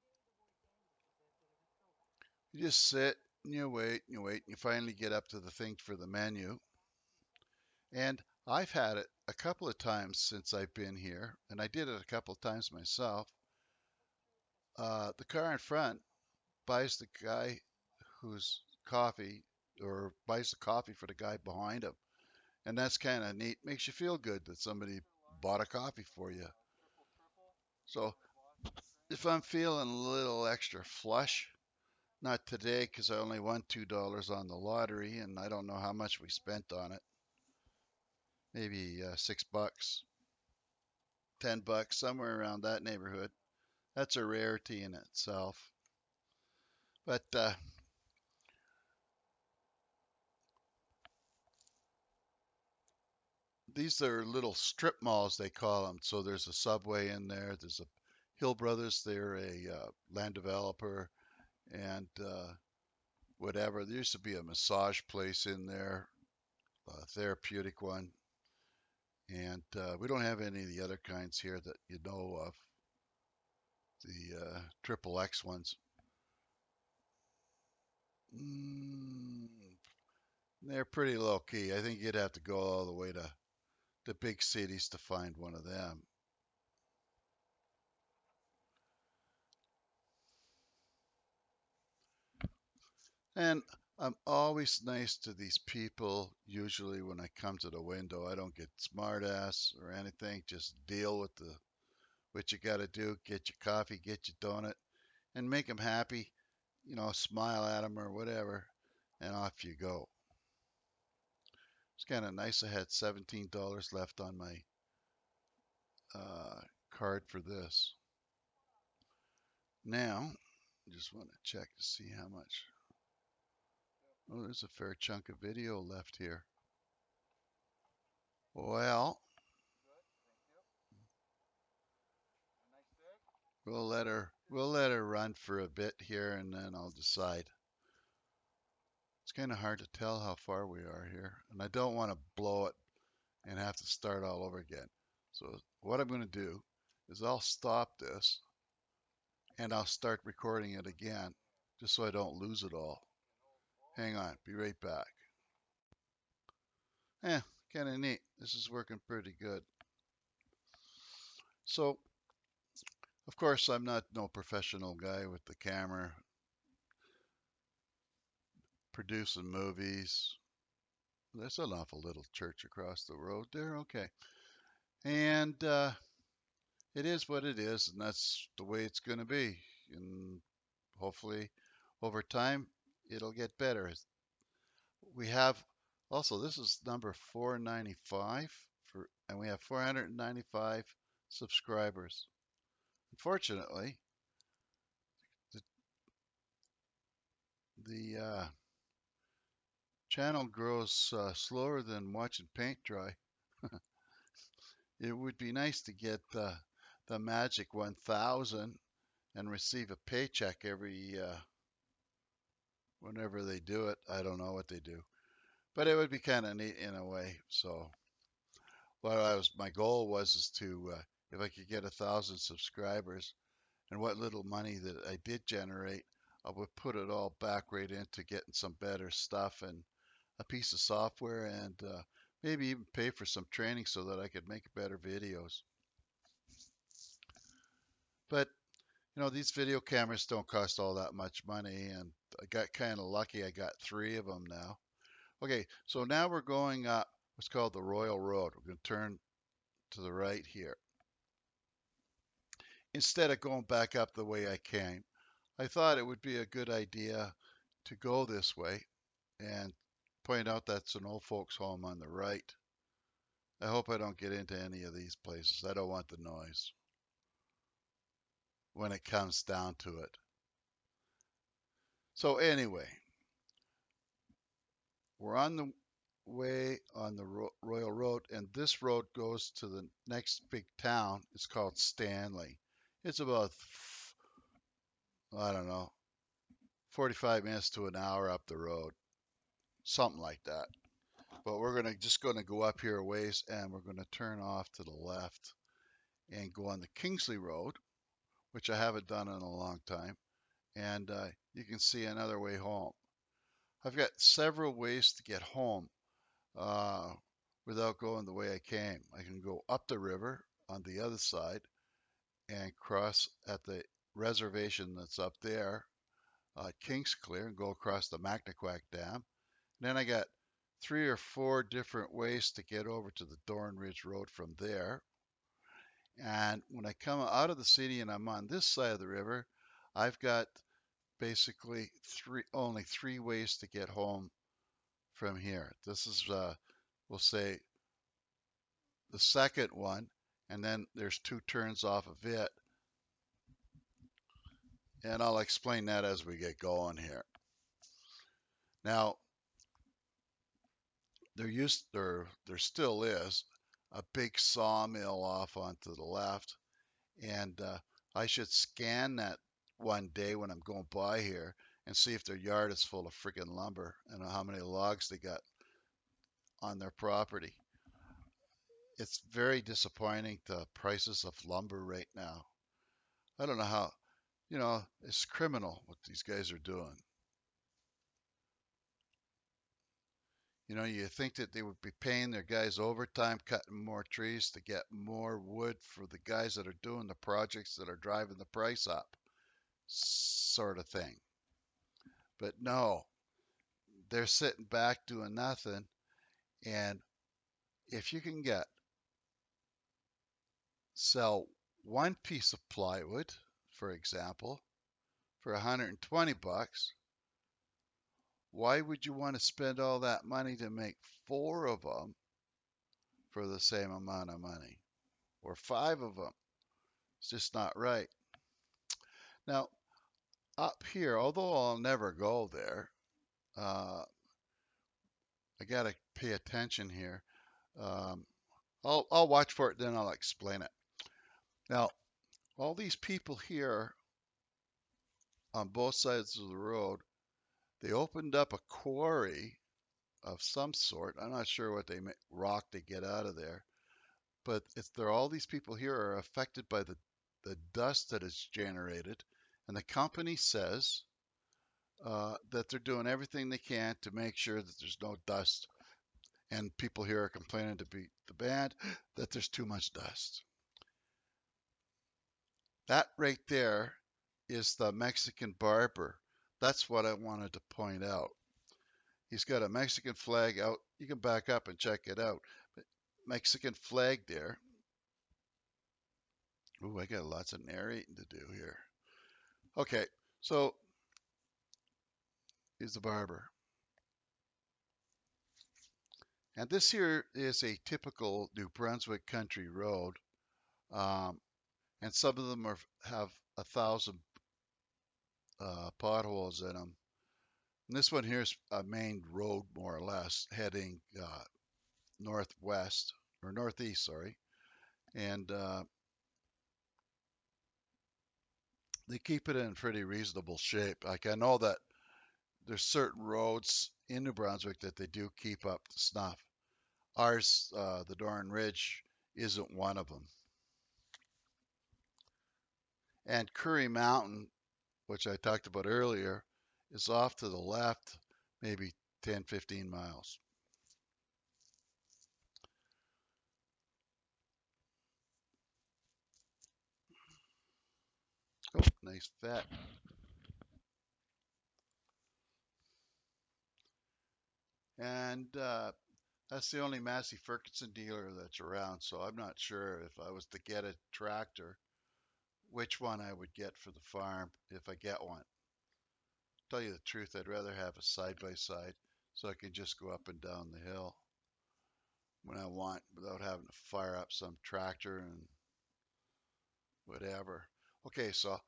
you just sit and you wait and you wait, and you finally get up to the thing for the menu. And I've had it a couple of times since I've been here, and I did it a couple of times myself. The car in front buys the guy who's coffee or buys the coffee for the guy behind him. And that's kind of neat. Makes you feel good that somebody bought a coffee for you. So if I'm feeling a little extra flush, not today because I only won $2 on the lottery and I don't know how much we spent on it. Maybe $6, $10, somewhere around that neighborhood. That's a rarity in itself. But these are little strip malls, they call them. So there's a Subway in there. There's a Hill Brothers. They're a land developer, and whatever. There used to be a massage place in there, a therapeutic one, and we don't have any of the other kinds here that you know of. The triple X ones. Mm, they're pretty low key. I think you'd have to go all the way to the big cities to find one of them. And I'm always nice to these people. Usually, when I come to the window, I don't get smart ass or anything. Just deal with the what you got to do. Get your coffee, get your donut, and make them happy. You know, smile at them or whatever, and off you go. It's kind of nice. I had $17 left on my uh, card for this. Now, just want to check to see how much. Oh, there's a fair chunk of video left here. Well, we'll let her run for a bit here and then I'll decide. It's kind of hard to tell how far we are here, and I don't want to blow it and have to start all over again. So what I'm going to do is I'll stop this and I'll start recording it again just so I don't lose it all. Hang on, be right back. Eh, kind of neat. This is working pretty good. So, of course, I'm not no professional guy with the camera producing movies. There's an awful little church across the road there. Okay. And it is what it is, and that's the way it's going to be. And hopefully, over time, it'll get better. We have also, this is number 495 and we have 495 subscribers. Unfortunately, the, the channel grows slower than watching paint dry. It would be nice to get the magic 1,000 and receive a paycheck every whenever they do it. I don't know what they do, but it would be kind of neat in a way. So, my goal was is to if I could get 1,000 subscribers, and what little money that I did generate, I would put it all back right into getting some better stuff and a piece of software, and maybe even pay for some training so that I could make better videos. But these video cameras don't cost all that much money, and I got kind of lucky. I got 3 of them now. Okay, so now we're going up what's called the Royal Road. We're going to turn to the right here. Instead of going back up the way I came, I thought it would be a good idea to go this way and point out that's an old folks home on the right. I hope I don't get into any of these places. I don't want the noise when it comes down to it. So anyway, we're on the way on the Royal Road, and this road goes to the next big town. It's called Stanley. It's about, I don't know, 45 minutes to an hour up the road, something like that. But we're just gonna go up here a ways, and we're gonna turn off to the left and go on the Kingsley Road, which I haven't done in a long time. And you can see another way home. I've got several ways to get home. Uh, without going the way I came. I can go up the river on the other side and cross at the reservation that's up there, Kingsclear, and go across the Macnaquac Dam. And then I got 3 or 4 different ways to get over to the Dorn Ridge Road from there. And when I come out of the city and I'm on this side of the river, I've got basically only 3 ways to get home from here. This is, we'll say, the second one, and then there's 2 turns off of it. And I'll explain that as we get going here. Now, there still is a big sawmill off onto the left, and I should scan that one day when I'm going by here and see if their yard is full of friggin' lumber and how many logs they got on their property. It's very disappointing, the prices of lumber right now. I don't know how, it's criminal what these guys are doing. You think that they would be paying their guys overtime, cutting more trees to get more wood for the guys that are doing the projects that are driving the price up, sort of thing. But no, they're sitting back doing nothing. And if you can sell one piece of plywood, for example, for $120, why would you want to spend all that money to make 4 of them for the same amount of money? Or 5 of them? It's just not right. Now, up here, although I'll never go there, I gotta pay attention here. Um, I'll watch for it, then I'll explain it. Now, all these people here on both sides of the road, they opened up a quarry of some sort. I'm not sure what rock they get out of there, but all these people here are affected by the dust that is generated, and the company says that they're doing everything they can to make sure that there's no dust. And people here are complaining to the band that there's too much dust. That right there is the Mexican barber. That's what I wanted to point out. He's got a Mexican flag out. You can back up and check it out. Mexican flag there. Ooh, I got lots of narrating to do here. Okay, so he's the barber. And this here is a typical New Brunswick country road. And some of them have 1,000 potholes in them. And this one here is a main road, more or less, heading northwest, or northeast, sorry. And they keep it in pretty reasonable shape. Like, I know that there's certain roads in New Brunswick that they do keep up to snuff. Ours, the Dorn Ridge, isn't one of them. And Currie Mountain, which I talked about earlier, is off to the left, maybe 10, 15 miles. Oh, nice vet. And that's the only Massey Ferguson dealer that's around, so I'm not sure if I was to get a tractor, which one I would get for the farm if I get one. Tell you the truth, I'd rather have a side-by-side so I can just go up and down the hill when I want without having to fire up some tractor and whatever. Okay, so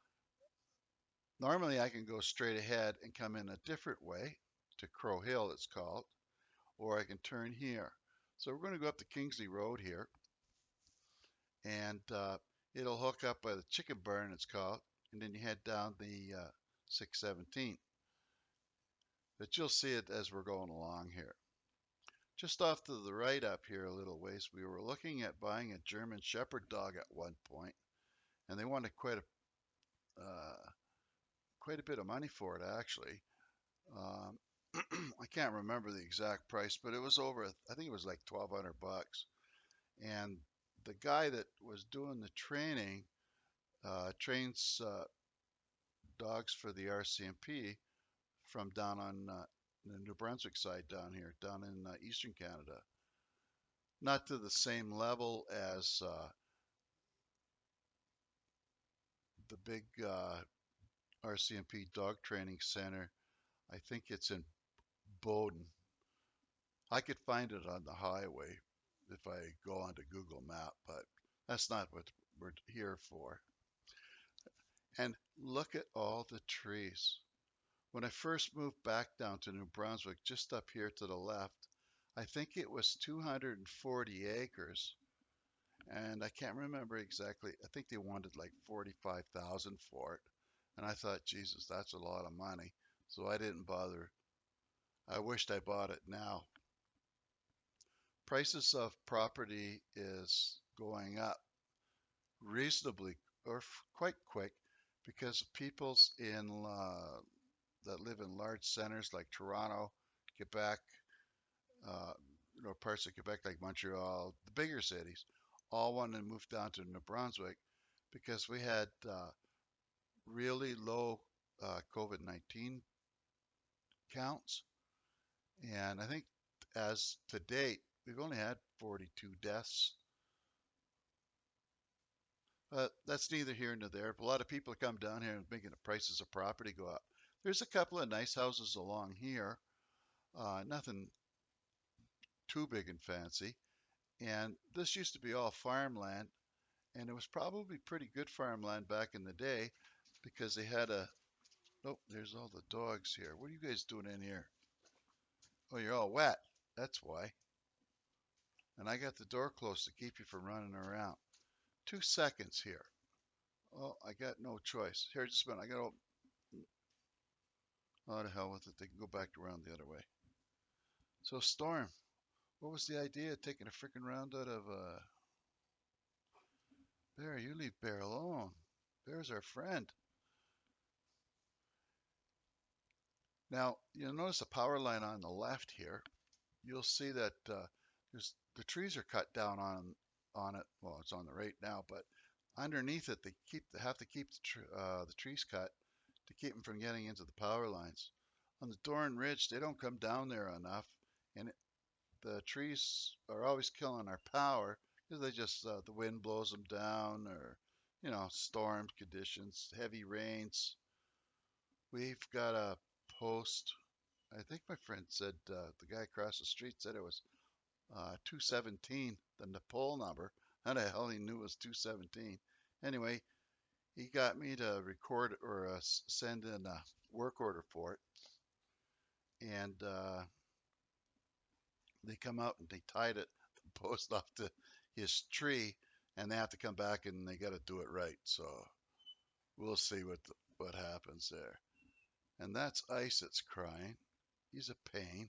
normally I can go straight ahead and come in a different way to Crow Hill, it's called, or I can turn here. So we're going to go up the Kingsley Road here, and it'll hook up by the chicken barn, it's called, and then you head down the 617. But you'll see it as we're going along here. Just off to the right up here a little ways, we were looking at buying a German Shepherd dog at one point, and they wanted quite a bit of money for it, actually. I can't remember the exact price, but it was over, I think it was like 1,200 bucks. And the guy that was doing the training trains dogs for the RCMP from down on the New Brunswick side down here, down in eastern Canada. Not to the same level as the big RCMP dog training center. I think it's in Bowden. I could find it on the highway if I go onto Google Map, but that's not what we're here for. And look at all the trees. When I first moved back down to New Brunswick, just up here to the left, I think it was 240 acres. And I can't remember exactly. I think they wanted like 45,000 for it. And I thought, Jesus, that's a lot of money. So I didn't bother. I wished I bought it now. Prices of property is going up reasonably or quite quick because people's in that live in large centers like Toronto, Quebec, uh, parts of Quebec like Montreal, the bigger cities, all want to move down to New Brunswick because we had really low COVID-19 counts. And I think as to date, we've only had 42 deaths. That's neither here nor there. A lot of people come down here and making the prices of property go up. There's a couple of nice houses along here, nothing too big and fancy. And this used to be all farmland, and it was probably pretty good farmland back in the day because they had a. Oh, there's all the dogs here. What are you guys doing in here? Oh, you're all wet. That's why. And I got the door closed to keep you from running around. 2 seconds here. Oh, I got no choice. Here, just a minute. I got to. Oh, to hell with it. They can go back around the other way. So, Storm, what was the idea of taking a freaking round out of Bear? You leave Bear alone. Bear's our friend. Now, you'll notice a power line on the left here. You'll see that there's the trees are cut down on it. Well, it's on the right now, but underneath it, they have to keep the trees cut to keep them from getting into the power lines. On the Dorn Ridge, they don't come down there enough, and the trees are always killing our power because they just the wind blows them down, or storm conditions, heavy rains. We've got a post. I think my friend said the guy across the street said it was 217, the pole number. How the hell he knew it was 217? Anyway, he got me to record or send in a work order for it, and they come out and they tied it the post off to his tree, and they have to come back and they got to do it right. So we'll see what happens there. And that's Ice that's crying. He's a pain.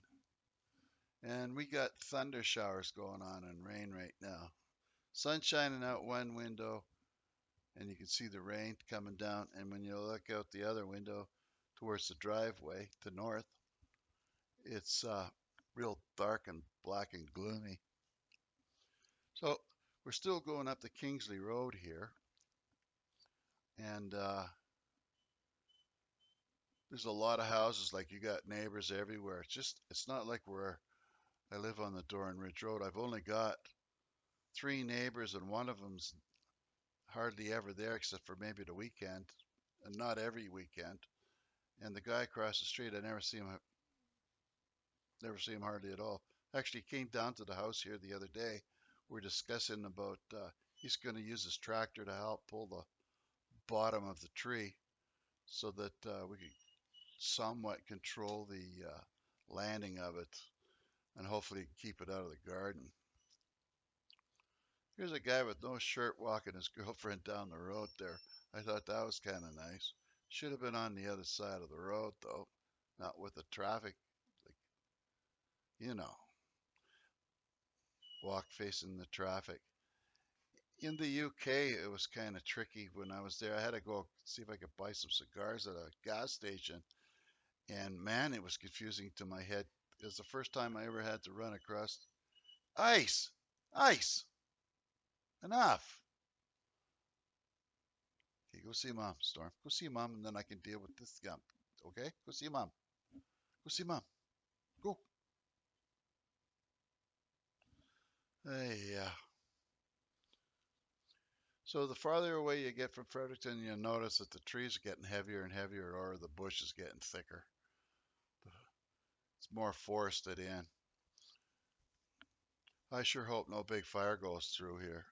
And we got thunder showers going on and rain right now. Sun shining out one window, and you can see the rain coming down. And when you look out the other window towards the driveway to north, it's real dark and black and gloomy. So we're still going up the Kingsley Road here, and there's a lot of houses. Like you got neighbors everywhere. It's not like where I live on the Dorn Ridge Road. I've only got 3 neighbors, and one of them's hardly ever there except for maybe the weekend, and not every weekend. And the guy across the street, I never see him hardly at all. Actually, came down to the house here the other day. We're discussing about he's going to use his tractor to help pull the bottom of the tree so that we can somewhat control the landing of it and hopefully keep it out of the garden. Here's a guy with no shirt walking his girlfriend down the road there. I thought that was kind of nice. Should have been on the other side of the road though, not with the traffic. Like, you know, walk facing the traffic. In the UK, it was kind of tricky when I was there. I had to go see if I could buy some cigars at a gas station, And man, it was confusing to my head. It was the first time I ever had to run across ice, ice, enough. Okay, go see mom, Storm. Go see mom, and then I can deal with this gum. Okay? Go see mom. Go see mom. Go. Hey, yeah. So the farther away you get from Fredericton, you'll notice that the trees are getting heavier and heavier, or the bush is getting thicker. It's more forested in. I sure hope no big fire goes through here.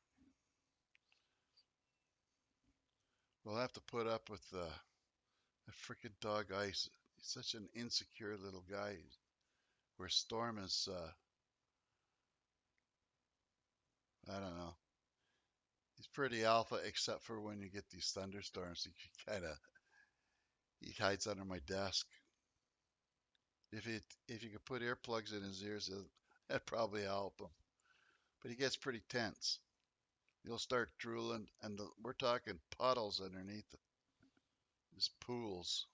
We'll have to put up with the freaking dog Ice. He's such an insecure little guy. Where Storm is, I don't know. He's pretty alpha, except for when you get these thunderstorms. He hides under my desk. If you could put earplugs in his ears, that'd probably help him. But he gets pretty tense. He'll start drooling, and we're talking puddles underneath his pools.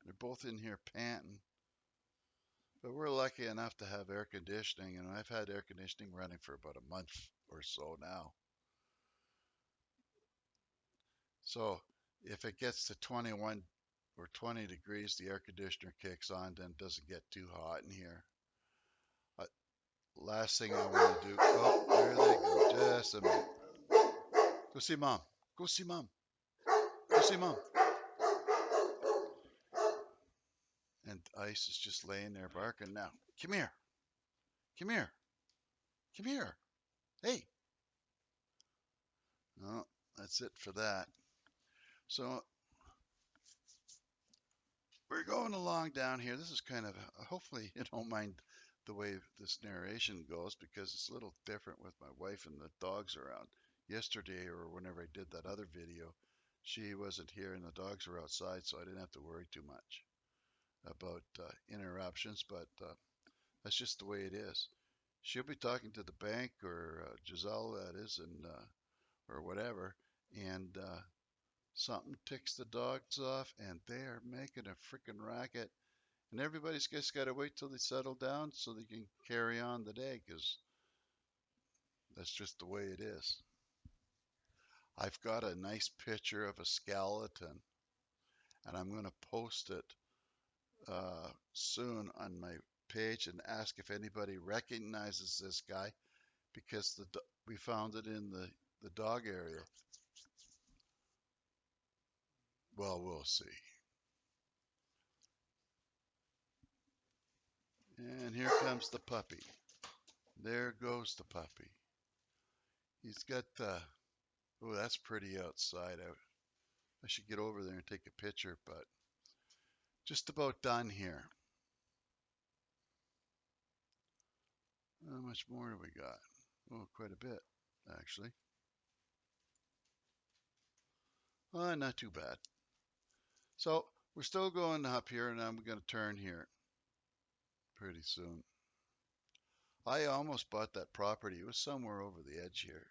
They're both in here panting. But we're lucky enough to have air conditioning, and I've had air conditioning running for about a month or so now. So if it gets to 21 or 20 degrees, the air conditioner kicks on, then it doesn't get too hot in here. Uh, Last thing I want to do, oh, there they go, just a minute. Go see mom. Go see mom. Go see mom. And Ice is just laying there barking now. Come here. Come here. Come here. Hey. No, that's it for that. So we're going along down here. This is kind of, hopefully you don't mind the way this narration goes, because it's a little different with my wife and the dogs around. Yesterday, or whenever I did that other video, she wasn't here and the dogs were outside, so I didn't have to worry too much about interruptions, but that's just the way it is. She'll be talking to the bank, or Giselle, that is, and or whatever, and something ticks the dogs off, and they are making a freaking racket. And everybody's just got to wait till they settle down so they can carry on the day, because that's just the way it is. I've got a nice picture of a skeleton, and I'm going to post it soon on my page and ask if anybody recognizes this guy, because we found it in the dog area. Well, we'll see. And here comes the puppy. There goes the puppy. He's got oh, that's pretty outside. I should get over there and take a picture, but just about done here. How much more do we got? Oh, quite a bit, actually. Not too bad. So we're still going up here, and I'm going to turn here pretty soon. I almost bought that property. It was somewhere over the edge here.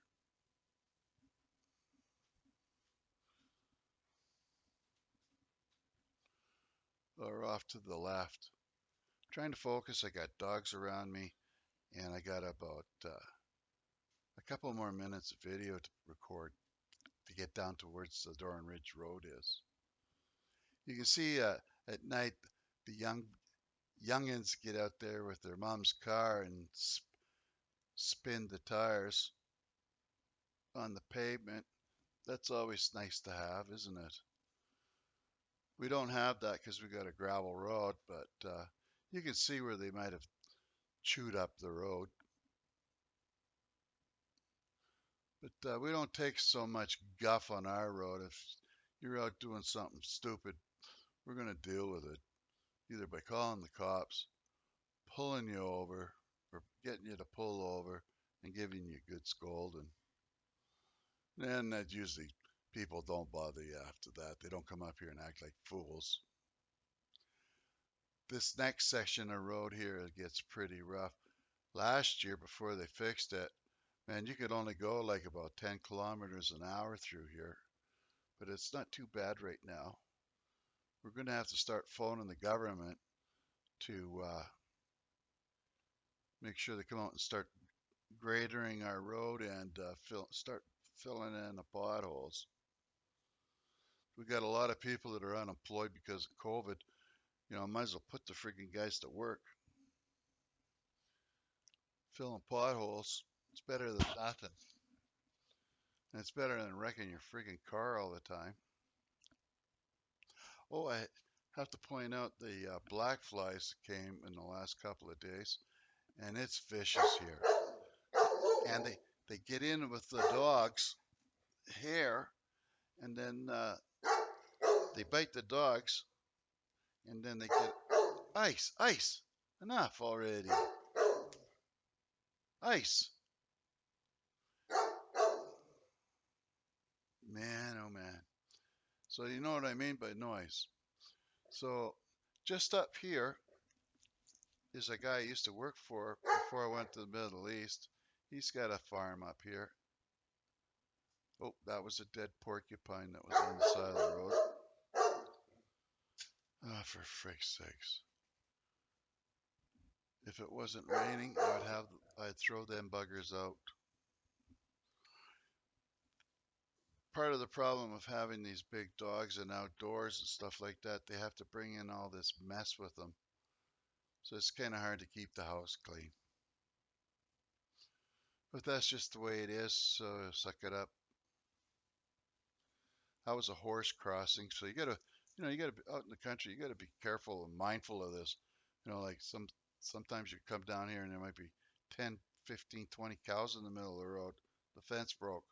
Or off to the left. Trying to focus. I got dogs around me, and I got about a couple more minutes of video to record to get down towards the Dorn Ridge Road is. You can see at night the youngins get out there with their mom's car and spin the tires on the pavement. That's always nice to have, isn't it? We don't have that because we got a gravel road, but you can see where they might have chewed up the road. But we don't take so much guff on our road. If you're out doing something stupid, we're going to deal with it, either by calling the cops, pulling you over, or getting you to pull over and giving you a good scolding. And that usually people don't bother you after that. They don't come up here and act like fools. This next section of road here gets pretty rough. Last year, before they fixed it, man, you could only go like about 10 kilometers an hour through here. But it's not too bad right now. we're going to have to start phoning the government to make sure they come out and start gradering our road and start filling in the potholes. We got a lot of people that are unemployed because of COVID. You know, might as well put the freaking guys to work. Filling potholes, it's better than nothing. And it's better than wrecking your freaking car all the time. Oh, I have to point out the black flies came in the last couple of days, and it's vicious here. And they get in with the dog's hair, and then they bite the dogs, and then they get ice, enough already, ice. Man, oh man. So you know what I mean by noise. So just up here is a guy I used to work for before I went to the Middle East. He's got a farm up here. Oh, that was a dead porcupine that was on the side of the road. Ah, for frick's sakes. If it wasn't raining, I'd throw them buggers out. Part of the problem of having these big dogs and outdoors and stuff like that, they have to bring in all this mess with them. So it's kind of hard to keep the house clean. But that's just the way it is, so suck it up. I was a horse crossing, so you gotta, you gotta be out in the country. You gotta be careful and mindful of this. Like sometimes you come down here and there might be 10, 15, 20 cows in the middle of the road. The fence broke.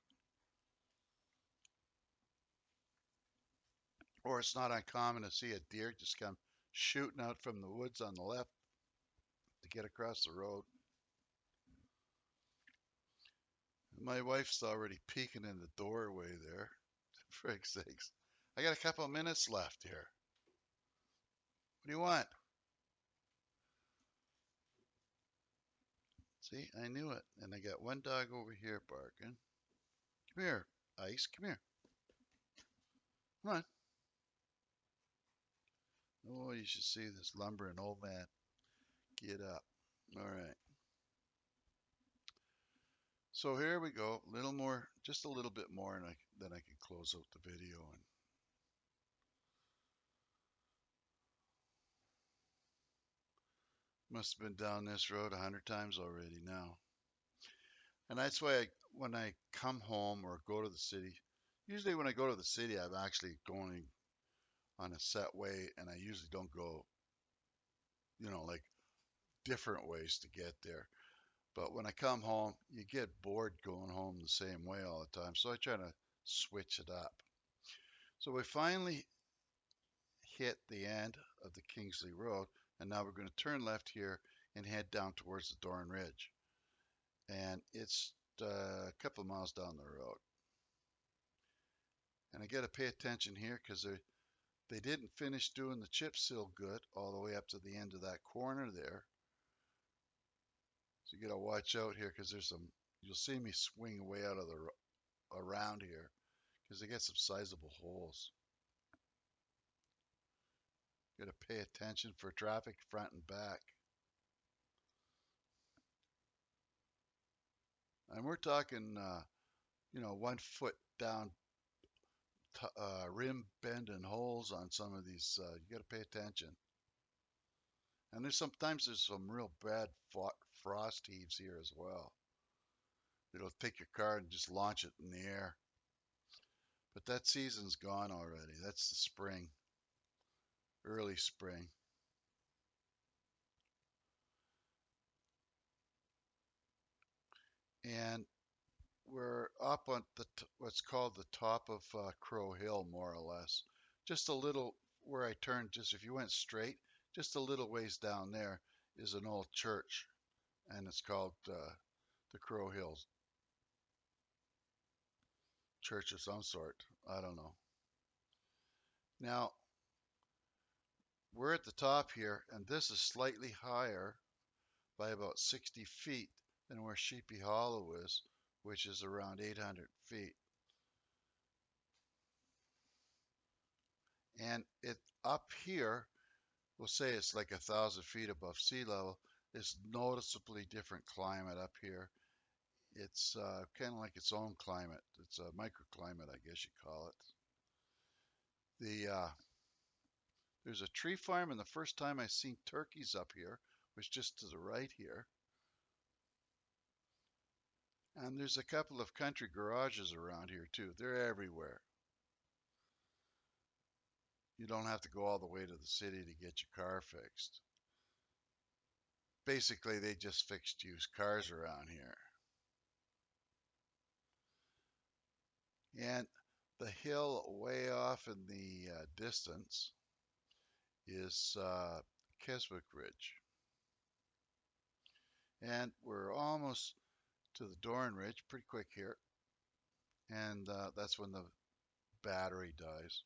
Or it's not uncommon to see a deer just come shooting out from the woods on the left to get across the road. My wife's already peeking in the doorway there. For Frick's sakes. I got a couple of minutes left here. What do you want? See, I knew it. And I got one dog over here barking. Come here, Ice. Come here. Come on. Oh, you should see this lumbering old man. Get up. All right. So here we go. A little more, just a little bit more, and then I can close out the video. And must have been down this road 100 times already now. And that's why when I come home or go to the city, usually when I go to the city, I'm actually going on a set way, and I usually don't go, like different ways to get there. But when I come home, you get bored going home the same way all the time. So I try to switch it up. So we finally hit the end of the Kingsley Road, and now we're going to turn left here and head down towards the Dorn Ridge. And it's a couple of miles down the road. And I got to pay attention here because they didn't finish doing the chip seal good all the way up to the end of that corner there. So you got to watch out here because you'll see me swing way out of around here because they got some sizable holes. Got to pay attention for traffic front and back. And we're talking, 1 foot down rim bending holes on some of these. You got to pay attention. And sometimes there's some real bad frost heaves here as well. It'll take your car and just launch it in the air. But that season's gone already. That's the spring, early spring. And we're up on what's called the top of Crow Hill, more or less. Just a little where I turned, just if you went straight, just a little ways down there is an old church, and it's called the Crow Hills Church of some sort. I don't know. Now, we're at the top here, and this is slightly higher by about 60 feet than where Sheepy Hollow is, which is around 800 feet. And it up here, we'll say it's like 1,000 feet above sea level. It's noticeably different climate up here. It's kind of like its own climate. It's a microclimate, I guess you call it. There's a tree farm, and the first time I seen turkeys up here was just to the right here. And there's a couple of country garages around here too. They're everywhere. You don't have to go all the way to the city to get your car fixed. Basically, they just fixed used cars around here. And the hill way off in the distance is Keswick Ridge. And we're almost to the Dorn Ridge, pretty quick here. And that's when the battery dies.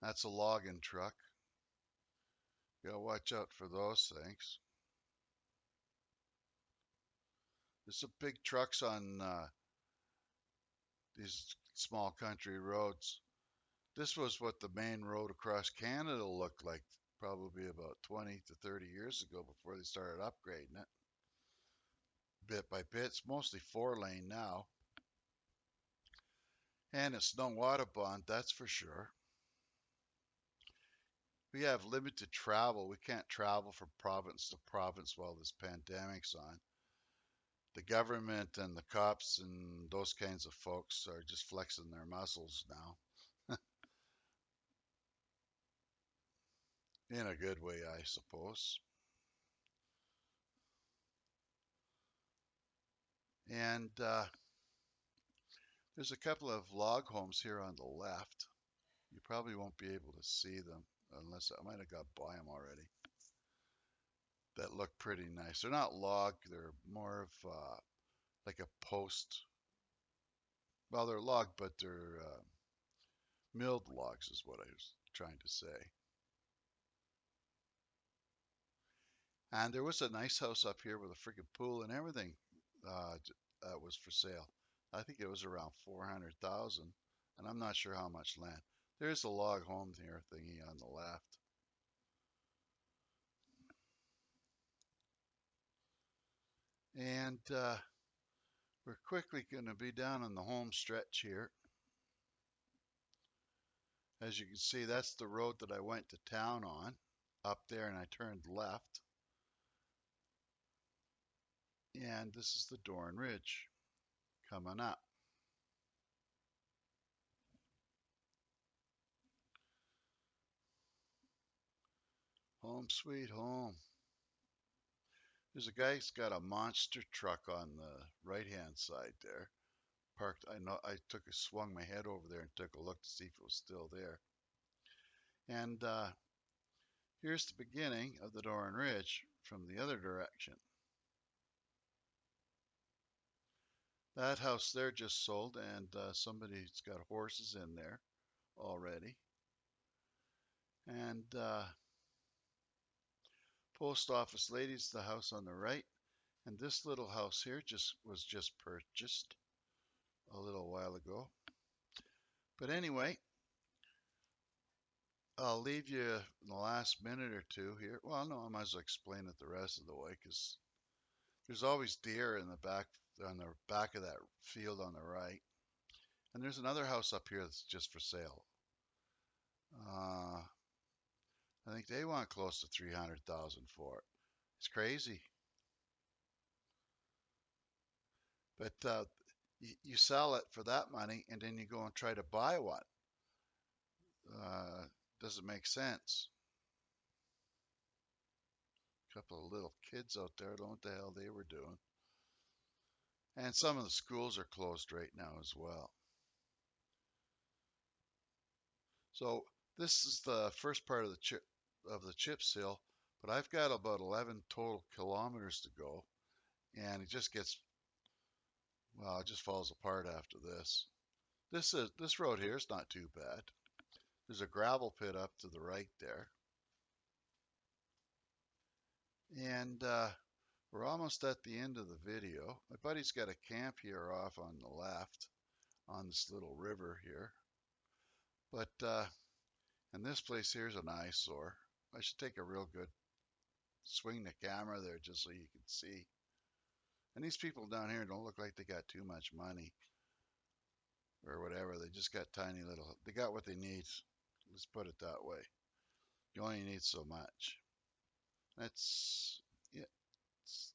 That's a logging truck. You gotta watch out for those things. There's some big trucks on these small country roads. This was what the main road across Canada looked like probably about 20 to 30 years ago before they started upgrading it. Bit by bit, it's mostly 4-lane now. And it's no Waterbound, that's for sure. We have limited travel. We can't travel from province to province while this pandemic's on. The government and the cops and those kinds of folks are just flexing their muscles now. In a good way, I suppose. And there's a couple of log homes here on the left. You probably won't be able to see them unless I might have got by them already. That look pretty nice. They're not log, they're more of like a post. Well, they're log, but they're milled logs, is what I was trying to say. And there was a nice house up here with a freaking pool and everything was for sale. I think it was around 400,000, and I'm not sure how much land. There's a log home here thingy on the left. And we're quickly going to be down on the home stretch here. As you can see, that's the road that I went to town on, up there, and I turned left. And this is the Dorn Ridge coming up. Home sweet home. There's a guy who's got a monster truck on the right-hand side there. Parked. I swung my head over there and took a look to see if it was still there. And here's the beginning of the Dorn Ridge from the other direction. That house there just sold, and somebody's got horses in there already. And post office lady's the house on the right, and this little house here was just purchased a little while ago. But anyway, I'll leave you in the last minute or two here. Well, no, I might as well explain it the rest of the way because there's always deer in the back on the back of that field on the right. And there's another house up here that's just for sale. I think they want close to 300,000 for it. It's crazy. But you sell it for that money and then you go and try to buy one. Doesn't make sense. A couple of little kids out there, I don't know what the hell they were doing. And some of the schools are closed right now as well. So this is the first part of the Chips Hill, but I've got about 11 total kilometers to go, and it just gets, well, it just falls apart after this. This road here is not too bad. There's a gravel pit up to the right there, and we're almost at the end of the video. My buddy's got a camp here off on the left on this little river here. But and this place here is an eyesore. I should take a real good swing the camera there just so you can see. And these people down here don't look like they got too much money or whatever. They just got tiny little, they got what they need. Let's put it that way. You only need so much. That's, yeah, it's